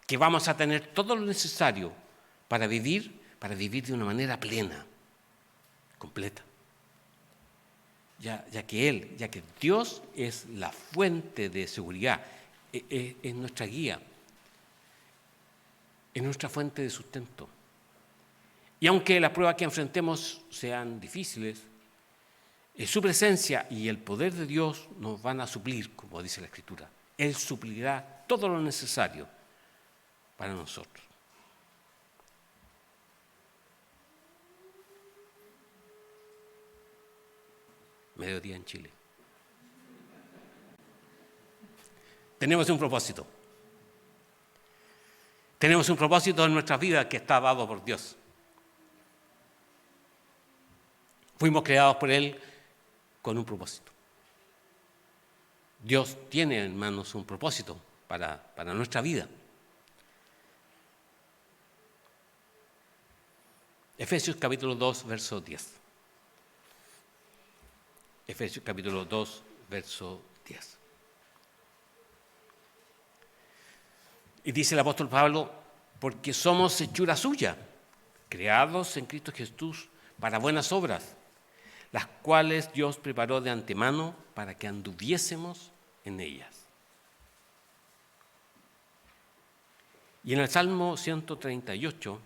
[SPEAKER 1] que vamos a tener todo lo necesario para vivir de una manera plena, completa. Ya que Dios es la fuente de seguridad, es nuestra guía, es nuestra fuente de sustento. Y aunque las pruebas que enfrentemos sean difíciles, su presencia y el poder de Dios nos van a suplir, como dice la Escritura. Él suplirá todo lo necesario para nosotros. Mediodía en Chile. Tenemos un propósito. Tenemos un propósito en nuestras vidas que está dado por Dios. Fuimos creados por Él con un propósito. Dios tiene en manos un propósito para nuestra vida. Efesios capítulo 2, verso 10. Efesios capítulo 2, verso 10. Y dice el apóstol Pablo, porque somos hechura suya, creados en Cristo Jesús para buenas obras, las cuales Dios preparó de antemano para que anduviésemos en ellas. Y en el Salmo 138,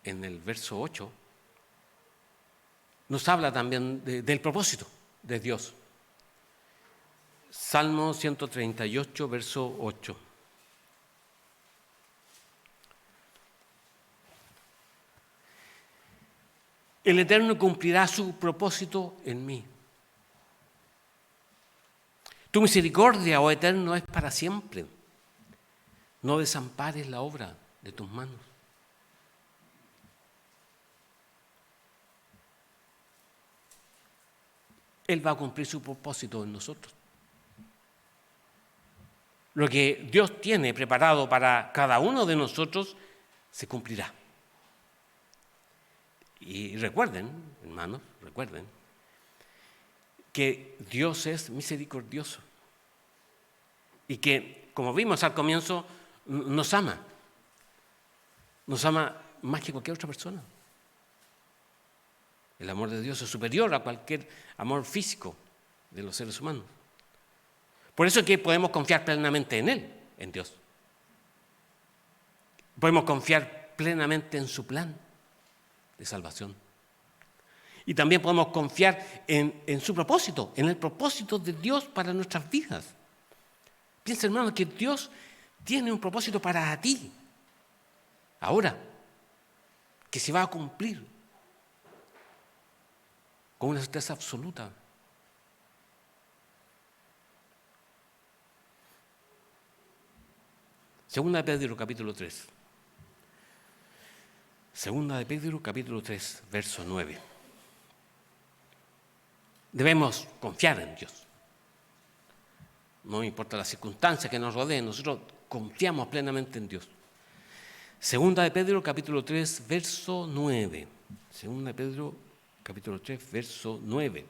[SPEAKER 1] en el verso 8, nos habla también del propósito de Dios. Salmo 138, verso 8. El Eterno cumplirá su propósito en mí. Tu misericordia, oh Eterno, es para siempre. No desampares la obra de tus manos. Él va a cumplir su propósito en nosotros. Lo que Dios tiene preparado para cada uno de nosotros se cumplirá. Y recuerden, hermanos, que Dios es misericordioso y que, como vimos al comienzo, nos ama más que cualquier otra persona. El amor de Dios es superior a cualquier amor físico de los seres humanos. Por eso es que podemos confiar plenamente en Él, en Dios. Podemos confiar plenamente en su plan de salvación. Y también podemos confiar en su propósito, en el propósito de Dios para nuestras vidas. Piensa, hermano, que Dios tiene un propósito para ti, ahora, que se va a cumplir con una certeza absoluta. Segunda de Pedro, capítulo 3. Segunda de Pedro, capítulo 3, verso 9. Debemos confiar en Dios. No importa las circunstancias que nos rodeen, nosotros confiamos plenamente en Dios. Segunda de Pedro, capítulo 3, verso 9. Segunda de Pedro, capítulo 3, verso 9.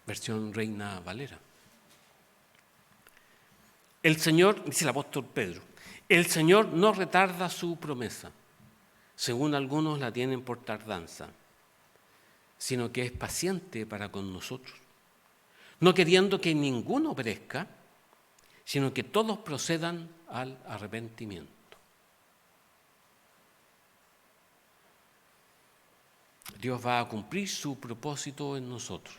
[SPEAKER 1] Versión Reina Valera. El Señor, dice el apóstol Pedro, el Señor no retarda su promesa, según algunos la tienen por tardanza, sino que es paciente para con nosotros, no queriendo que ninguno perezca, sino que todos procedan al arrepentimiento. Dios va a cumplir su propósito en nosotros,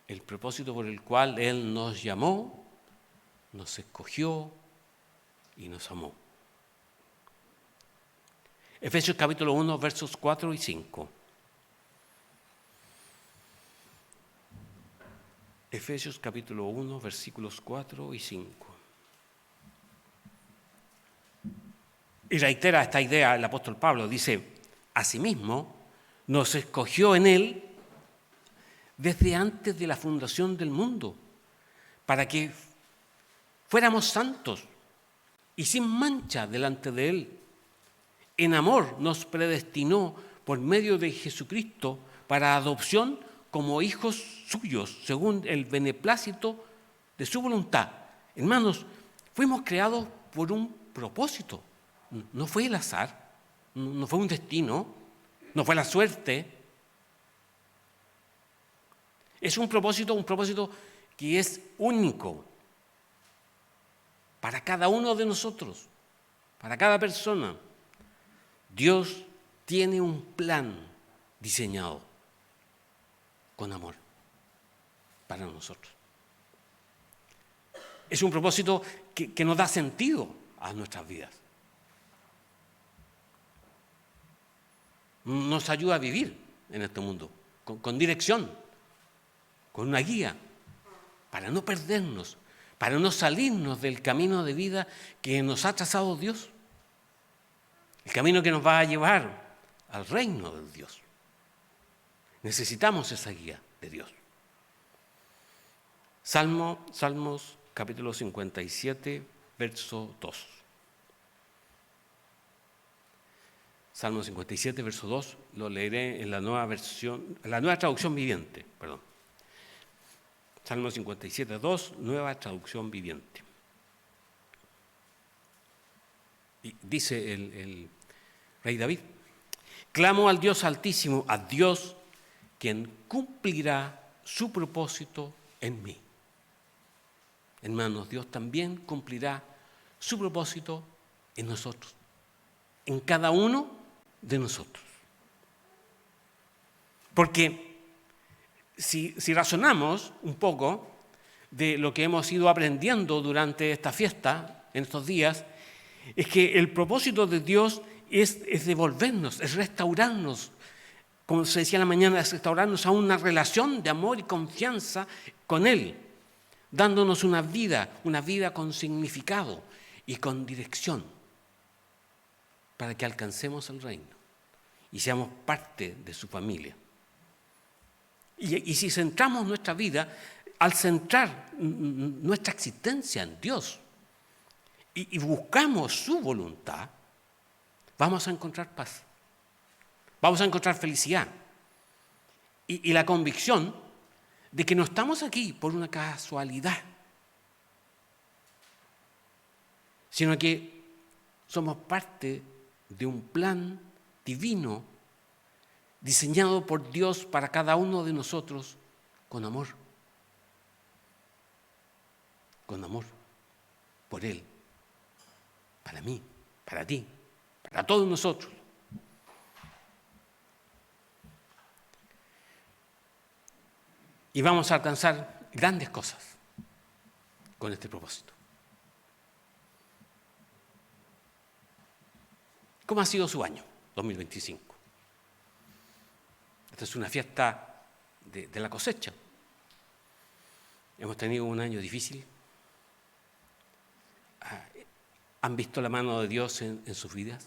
[SPEAKER 1] el propósito por el cual Él nos llamó, nos escogió y nos amó. Efesios capítulo 1, versos 4 y 5. Efesios capítulo 1, versículos 4 y 5. Y reitera esta idea el apóstol Pablo, dice, asimismo, nos escogió en Él desde antes de la fundación del mundo, para que fuéramos santos y sin mancha delante de Él. En amor nos predestinó por medio de Jesucristo para adopción como hijos suyos, según el beneplácito de su voluntad. Hermanos, fuimos creados por un propósito. No fue el azar, no fue un destino, no fue la suerte. Es un propósito que es único para cada uno de nosotros, para cada persona. Dios tiene un plan diseñado con amor para nosotros. Es un propósito que nos da sentido a nuestras vidas. Nos ayuda a vivir en este mundo con dirección, con una guía, para no perdernos, para no salirnos del camino de vida que nos ha trazado Dios, el camino que nos va a llevar al reino de Dios. Necesitamos esa guía de Dios. Salmos capítulo 57, verso 2. Salmo 57, verso 2, lo leeré en la nueva traducción viviente, perdón. Salmo 57, 2, nueva traducción viviente. Y dice el rey David, clamo al Dios Altísimo, a Dios quien cumplirá su propósito en mí. Hermanos, Dios también cumplirá su propósito en nosotros, en cada uno de nosotros. Porque si razonamos un poco de lo que hemos ido aprendiendo durante esta fiesta, en estos días, es que el propósito de Dios es devolvernos, es restaurarnos, como se decía en la mañana, es restaurarnos a una relación de amor y confianza con Él, dándonos una vida con significado y con dirección, para que alcancemos el reino y seamos parte de su familia. Y si centramos nuestra vida, al centrar nuestra existencia en Dios y buscamos su voluntad, vamos a encontrar paz, vamos a encontrar felicidad y la convicción de que no estamos aquí por una casualidad, sino que somos parte de un plan divino diseñado por Dios para cada uno de nosotros con amor. Con amor por Él, para mí, para ti, para todos nosotros. Y vamos a alcanzar grandes cosas con este propósito. ¿Cómo ha sido su año 2025? Esta es una fiesta de la cosecha. Hemos tenido un año difícil. ¿Han visto la mano de Dios en sus vidas?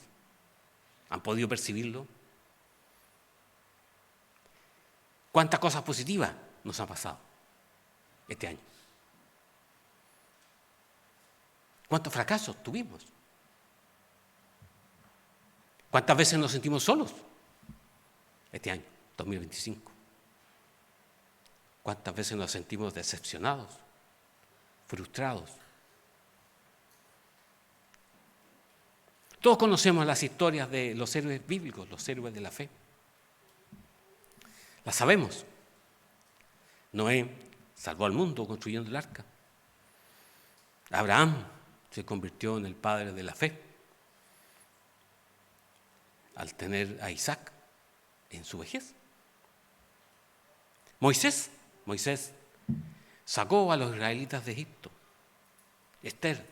[SPEAKER 1] ¿Han podido percibirlo? ¿Cuántas cosas positivas nos han pasado este año? ¿Cuántos fracasos tuvimos? ¿Cuántas veces nos sentimos solos este año, 2025? ¿Cuántas veces nos sentimos decepcionados, frustrados? Todos conocemos las historias de los héroes bíblicos, los héroes de la fe. Las sabemos. Noé salvó al mundo construyendo el arca. Abraham se convirtió en el padre de la fe al tener a Isaac en su vejez. Moisés sacó a los israelitas de Egipto. Esther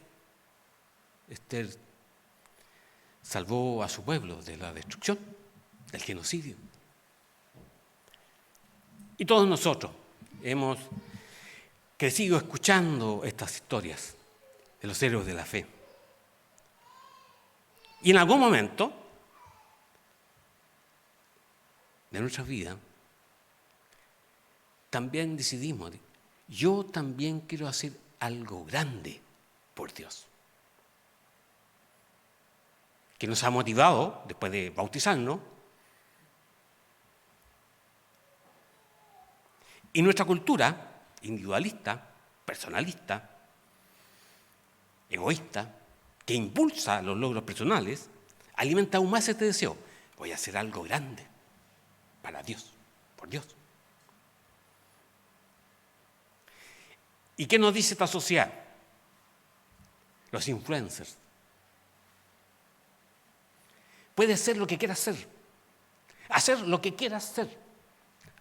[SPEAKER 1] salvó a su pueblo de la destrucción, del genocidio. Y todos nosotros hemos crecido escuchando estas historias de los héroes de la fe. Y en algún momento de nuestra vida también decidimos, yo también quiero hacer algo grande por Dios. Que nos ha motivado, después de bautizarnos, y nuestra cultura individualista, personalista, egoísta, que impulsa los logros personales, alimenta aún más este deseo. Voy a hacer algo grande para Dios, por Dios. ¿Y qué nos dice esta sociedad? Los influencers. Puedes ser lo que quieras hacer lo que quieras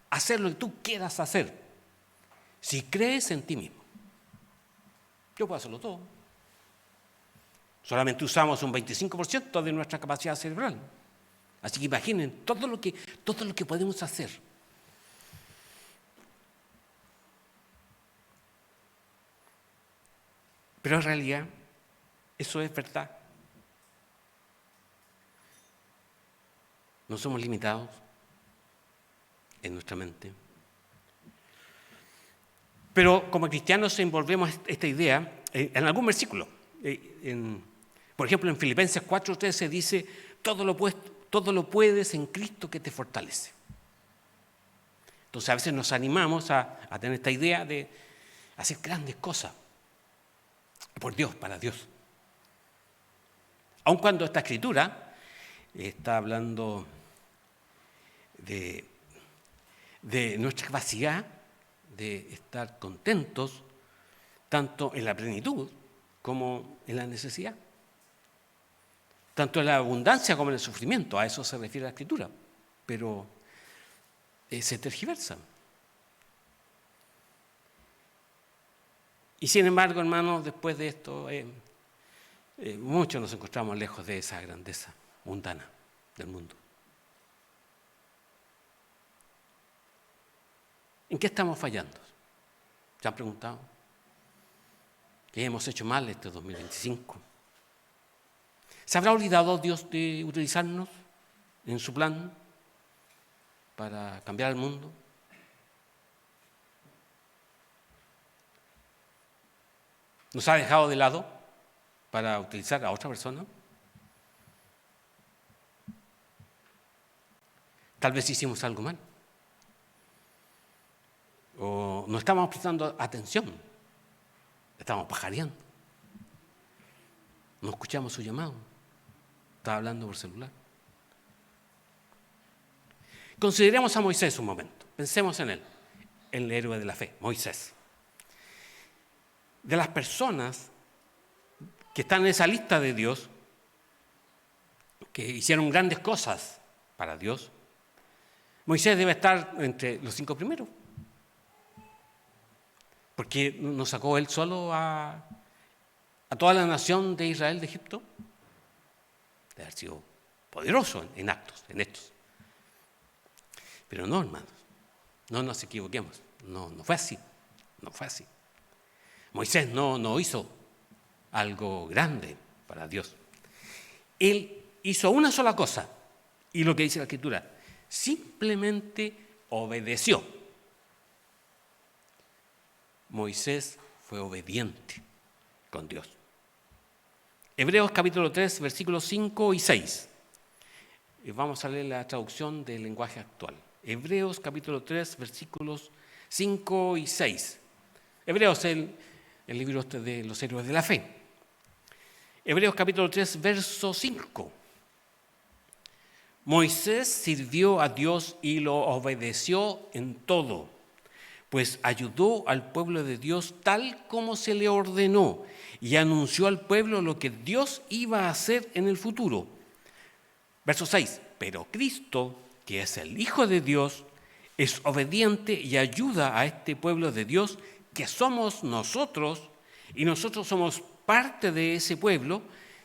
[SPEAKER 1] hacer lo que tú quieras hacer, si crees en ti mismo. Yo puedo hacerlo todo. Solamente usamos un 25% de nuestra capacidad cerebral. Así que imaginen todo lo que podemos hacer. Pero en realidad, eso es verdad. No somos limitados en nuestra mente. Pero como cristianos envolvemos esta idea en algún versículo. Por ejemplo, en Filipenses 4:13 dice, todo lo puedes en Cristo que te fortalece. Entonces a veces nos animamos a tener esta idea de hacer grandes cosas por Dios, para Dios. Aun cuando esta escritura está hablando de nuestra capacidad de estar contentos tanto en la plenitud como en la necesidad, tanto en la abundancia como en el sufrimiento. A eso se refiere la escritura, pero se tergiversa. Y sin embargo, hermanos, después de esto, muchos nos encontramos lejos de esa grandeza mundana del mundo. ¿En qué estamos fallando? ¿Se han preguntado? ¿Qué hemos hecho mal este 2025? ¿Se habrá olvidado Dios de utilizarnos en su plan para cambiar el mundo? ¿Nos ha dejado de lado para utilizar a otra persona? Tal vez hicimos algo mal. O no estamos prestando atención, estamos pajareando. No escuchamos su llamado, estaba hablando por celular. Consideremos a Moisés un momento, pensemos en él, el héroe de la fe, Moisés. De las personas que están en esa lista de Dios, que hicieron grandes cosas para Dios, Moisés debe estar entre los 5 primeros. Porque nos sacó él solo a toda la nación de Israel de Egipto. Debe haber sido poderoso en actos, en hechos. Pero no, hermanos, no nos equivoquemos. No fue así. No fue así. Moisés no hizo algo grande para Dios. Él hizo una sola cosa, y lo que dice la Escritura, simplemente obedeció. Moisés fue obediente con Dios. Hebreos capítulo 3, versículos 5 y 6. Y vamos a leer la traducción del lenguaje actual. Hebreos capítulo 3, versículos 5 y 6. Hebreos es el libro de los héroes de la fe. Hebreos capítulo 3, verso 5. Moisés sirvió a Dios y lo obedeció en todo, pues ayudó al pueblo de Dios tal como se le ordenó y anunció al pueblo lo que Dios iba a hacer en el futuro. Verso 6. Pero Cristo, que es el Hijo de Dios, es obediente y ayuda a este pueblo de Dios, que somos nosotros, y nosotros somos parte de ese pueblo,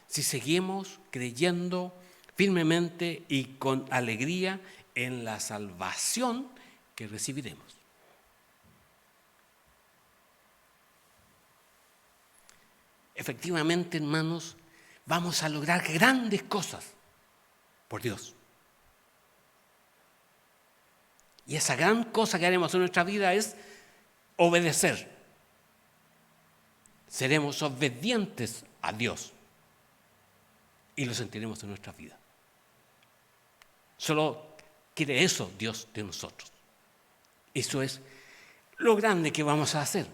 [SPEAKER 1] si seguimos creyendo firmemente y con alegría en la salvación que recibiremos. Efectivamente, hermanos, vamos a lograr grandes cosas por Dios. Y esa gran cosa que haremos en nuestra vida es obedecer. Seremos obedientes a Dios y lo sentiremos en nuestra vida. Solo quiere eso Dios de nosotros. Eso es lo grande que vamos a hacer.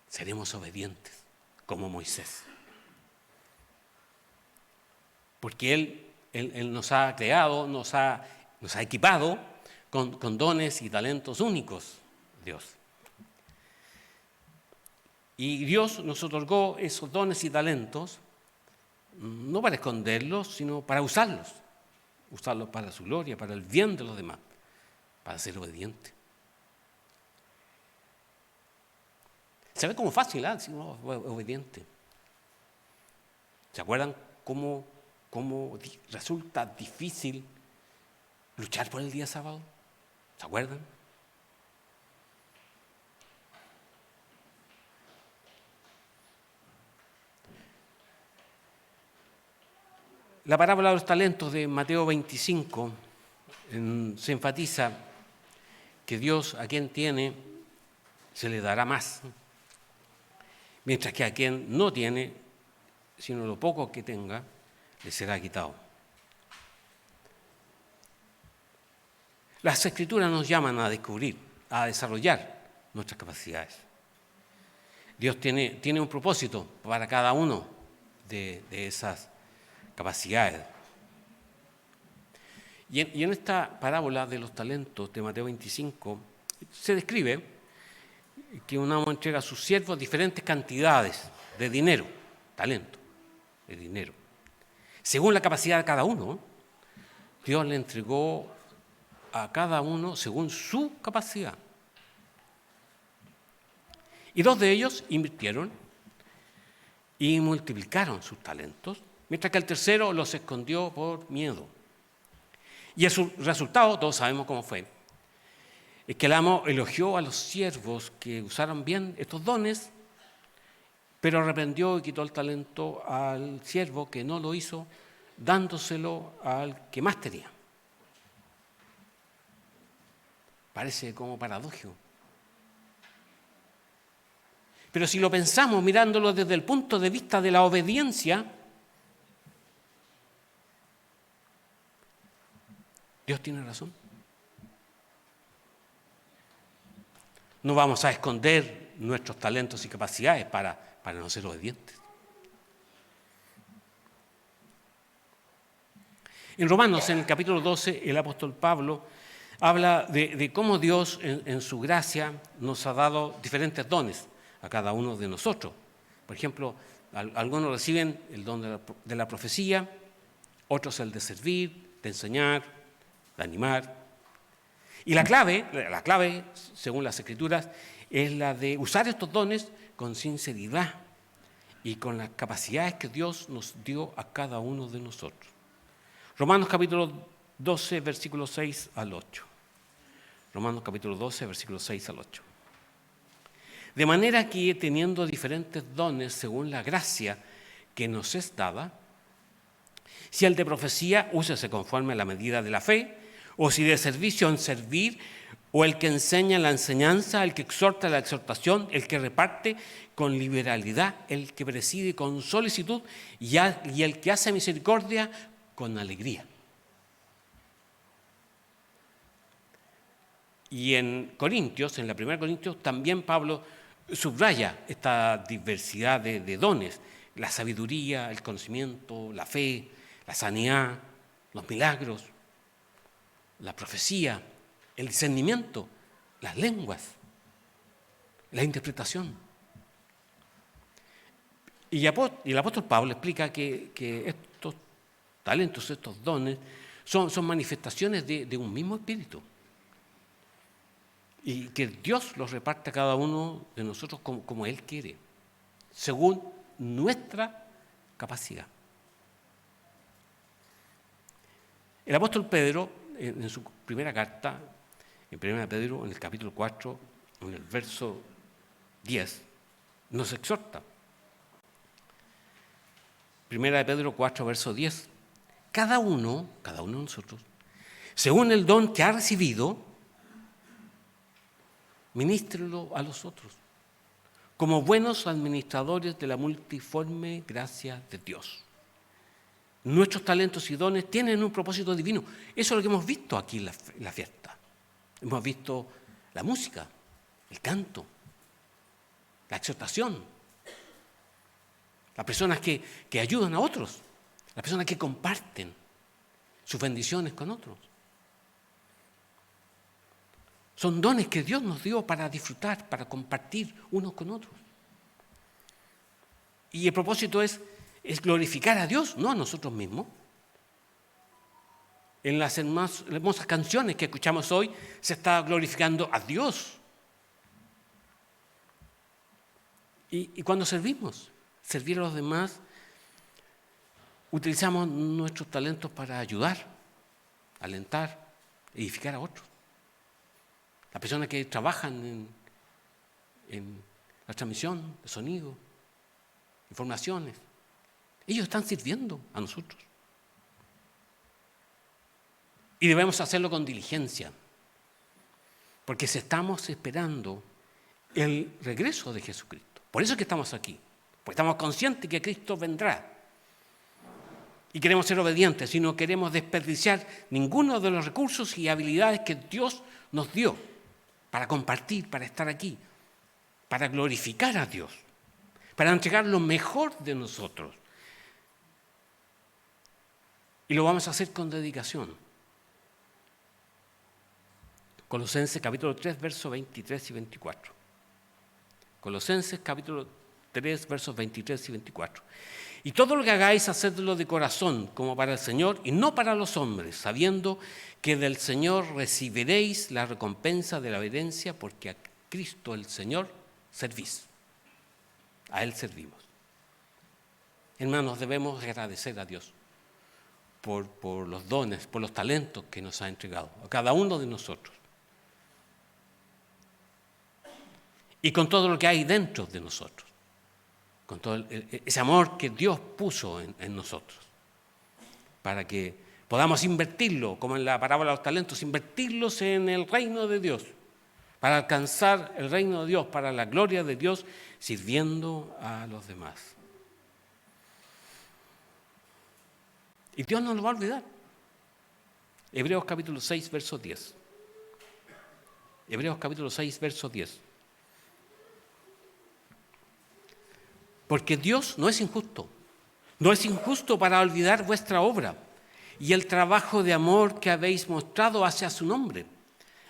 [SPEAKER 1] Seremos obedientes como Moisés. Porque Él nos ha creado, nos ha equipado con dones y talentos únicos, Dios. Y Dios nos otorgó esos dones y talentos no para esconderlos, sino para usarlos para su gloria, para el bien de los demás, para ser obediente. Se ve como fácil, ¿eh? Si uno es obediente. ¿Se acuerdan cómo resulta difícil luchar por el día sábado? ¿Se acuerdan? La parábola de los talentos de Mateo 25 se enfatiza que Dios a quien tiene se le dará más, mientras que a quien no tiene, sino lo poco que tenga, le será quitado. Las Escrituras nos llaman a descubrir, a desarrollar nuestras capacidades. Dios tiene un propósito para cada uno de esas capacidades. Y en esta parábola de los talentos de Mateo 25 se describe que un amo entrega a sus siervos diferentes cantidades de dinero, talento, de dinero. Según la capacidad de cada uno, Dios le entregó a cada uno según su capacidad. Y dos de ellos invirtieron y multiplicaron sus talentos, mientras que el tercero los escondió por miedo. Y el resultado, todos sabemos cómo fue, es que el amo elogió a los siervos que usaron bien estos dones, pero arrepintió y quitó el talento al siervo que no lo hizo, dándoselo al que más tenía. Parece como paradójico. Pero si lo pensamos mirándolo desde el punto de vista de la obediencia, Dios tiene razón. No vamos a esconder nuestros talentos y capacidades para no ser obedientes. En Romanos, en el capítulo 12, el apóstol Pablo habla de cómo Dios en su gracia nos ha dado diferentes dones a cada uno de nosotros. Por ejemplo, algunos reciben el don de la profecía, otros el de servir, de enseñar, de animar. Y la clave, según las Escrituras, es la de usar estos dones con sinceridad y con las capacidades que Dios nos dio a cada uno de nosotros. Romanos capítulo 12, versículos 6 al 8. Romanos capítulo 12, versículos 6 al 8. De manera que, teniendo diferentes dones según la gracia que nos es dada, si el de profecía, úsese conforme a la medida de la fe, o si de servicio, en servir, o el que enseña la enseñanza, el que exhorta la exhortación, el que reparte con liberalidad, el que preside con solicitud y el que hace misericordia con alegría. Y en Corintios, en la primera Corintios, también Pablo subraya esta diversidad de dones: la sabiduría, el conocimiento, la fe, la sanidad, los milagros, la profecía, el discernimiento, las lenguas, la interpretación. Y el apóstol Pablo explica que estos talentos, estos dones, son manifestaciones de un mismo espíritu. Y que Dios los reparte a cada uno de nosotros como Él quiere, según nuestra capacidad. El apóstol Pedro, en su primera carta, en 1 Pedro, en el capítulo 4, en el verso 10, nos exhorta. 1 Pedro 4, verso 10. Cada uno de nosotros, según el don que ha recibido, ministrelo a los otros, como buenos administradores de la multiforme gracia de Dios. Nuestros talentos y dones tienen un propósito divino. Eso es lo que hemos visto aquí en la fiesta. Hemos visto la música, el canto, la exhortación, las personas que ayudan a otros, las personas que comparten sus bendiciones con otros. Son dones que Dios nos dio para disfrutar, para compartir unos con otros. Y el propósito es glorificar a Dios, no a nosotros mismos. En las hermosas canciones que escuchamos hoy se está glorificando a Dios. Y cuando servir a los demás, utilizamos nuestros talentos para ayudar, alentar, edificar a otros. Las personas que trabajan en la transmisión de sonido, informaciones, ellos están sirviendo a nosotros. Y debemos hacerlo con diligencia, porque estamos esperando el regreso de Jesucristo. Por eso es que estamos aquí, porque estamos conscientes que Cristo vendrá. Y queremos ser obedientes y no queremos desperdiciar ninguno de los recursos y habilidades que Dios nos dio para compartir, para estar aquí, para glorificar a Dios, para entregar lo mejor de nosotros. Y lo vamos a hacer con dedicación. Colosenses capítulo 3, versos 23 y 24. Colosenses capítulo 3, versos 23 y 24. Y todo lo que hagáis, hacedlo de corazón, como para el Señor, y no para los hombres, sabiendo que del Señor recibiréis la recompensa de la herencia, porque a Cristo el Señor servís. A Él servimos. Hermanos, debemos agradecer a Dios por los dones, por los talentos que nos ha entregado, a cada uno de nosotros. Y con todo lo que hay dentro de nosotros, con todo ese amor que Dios puso en nosotros, para que podamos invertirlo, como en la parábola de los talentos, invertirlos en el reino de Dios, para alcanzar el reino de Dios, para la gloria de Dios, sirviendo a los demás. Y Dios no lo va a olvidar. Hebreos capítulo 6, verso 10. Hebreos capítulo 6, verso 10. Porque Dios no es injusto para olvidar vuestra obra y el trabajo de amor que habéis mostrado hacia su nombre,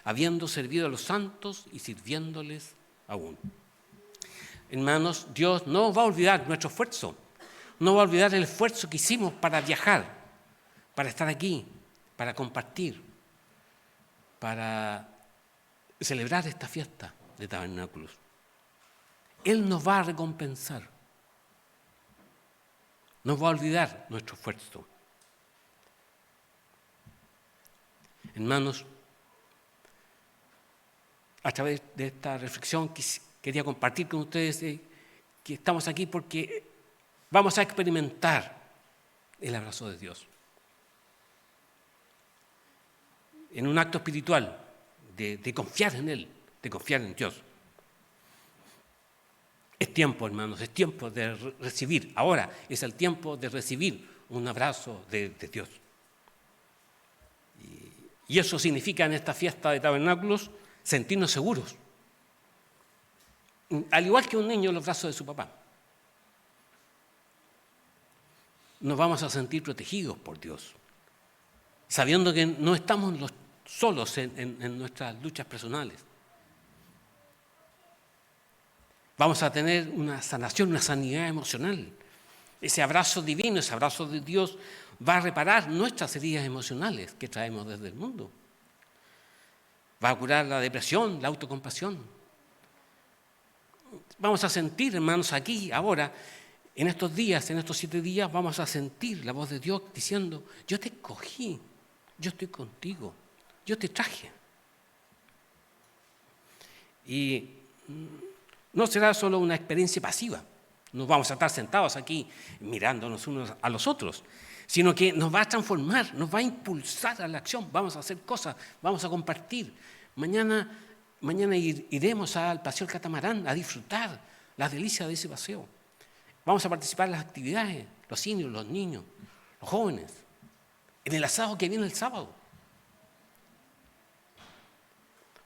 [SPEAKER 1] habiendo servido a los santos y sirviéndoles aún. Hermanos, Dios no va a olvidar nuestro esfuerzo, no va a olvidar el esfuerzo que hicimos para viajar, para estar aquí, para compartir, para celebrar esta fiesta de tabernáculos. Él nos va a recompensar. No va a olvidar nuestro esfuerzo. Hermanos, a través de esta reflexión quería compartir con ustedes que estamos aquí porque vamos a experimentar el abrazo de Dios. En un acto espiritual de confiar en Él, de confiar en Dios. Es tiempo, hermanos, es tiempo de recibir. Ahora es el tiempo de recibir un abrazo de Dios. Y eso significa en esta fiesta de tabernáculos sentirnos seguros. Al igual que un niño en los brazos de su papá. Nos vamos a sentir protegidos por Dios, sabiendo que no estamos solos en nuestras luchas personales. Vamos a tener una sanación, una sanidad emocional. Ese abrazo divino, ese abrazo de Dios va a reparar nuestras heridas emocionales que traemos desde el mundo. Va a curar la depresión, la autocompasión. Vamos a sentir, hermanos, aquí, ahora, en estos días, en estos 7 días, vamos a sentir la voz de Dios diciendo: yo te escogí, yo estoy contigo, yo te traje. Y no será solo una experiencia pasiva, no vamos a estar sentados aquí mirándonos unos a los otros, sino que nos va a transformar, nos va a impulsar a la acción, vamos a hacer cosas, vamos a compartir. Mañana iremos al Paseo del Catamarán a disfrutar las delicias de ese paseo. Vamos a participar en las actividades, los seniors, los niños, los jóvenes, en el asado que viene el sábado.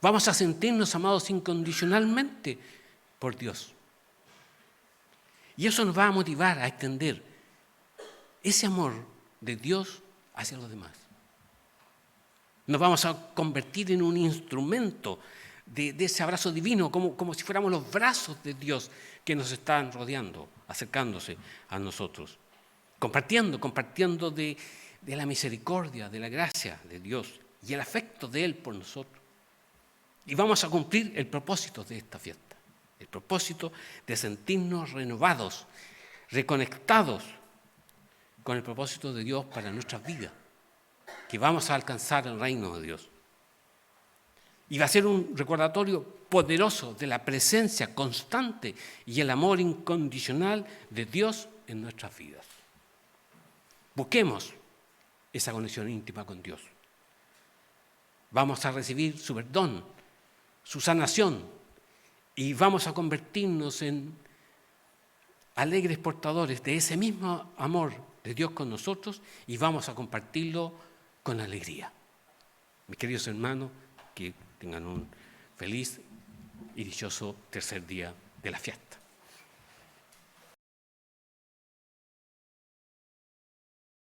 [SPEAKER 1] Vamos a sentirnos amados incondicionalmente por Dios. Y eso nos va a motivar a extender ese amor de Dios hacia los demás. Nos vamos a convertir en un instrumento de ese abrazo divino, como si fuéramos los brazos de Dios que nos están rodeando, acercándose a nosotros, compartiendo de la misericordia, de la gracia de Dios y el afecto de Él por nosotros. Y vamos a cumplir el propósito de esta fiesta, el propósito de sentirnos renovados, reconectados con el propósito de Dios para nuestras vidas, que vamos a alcanzar el reino de Dios. Y va a ser un recordatorio poderoso de la presencia constante y el amor incondicional de Dios en nuestras vidas. Busquemos esa conexión íntima con Dios. Vamos a recibir su perdón, su sanación, y vamos a convertirnos en alegres portadores de ese mismo amor de Dios con nosotros, y vamos a compartirlo con alegría. Mis queridos hermanos, que tengan un feliz y dichoso tercer día de la fiesta.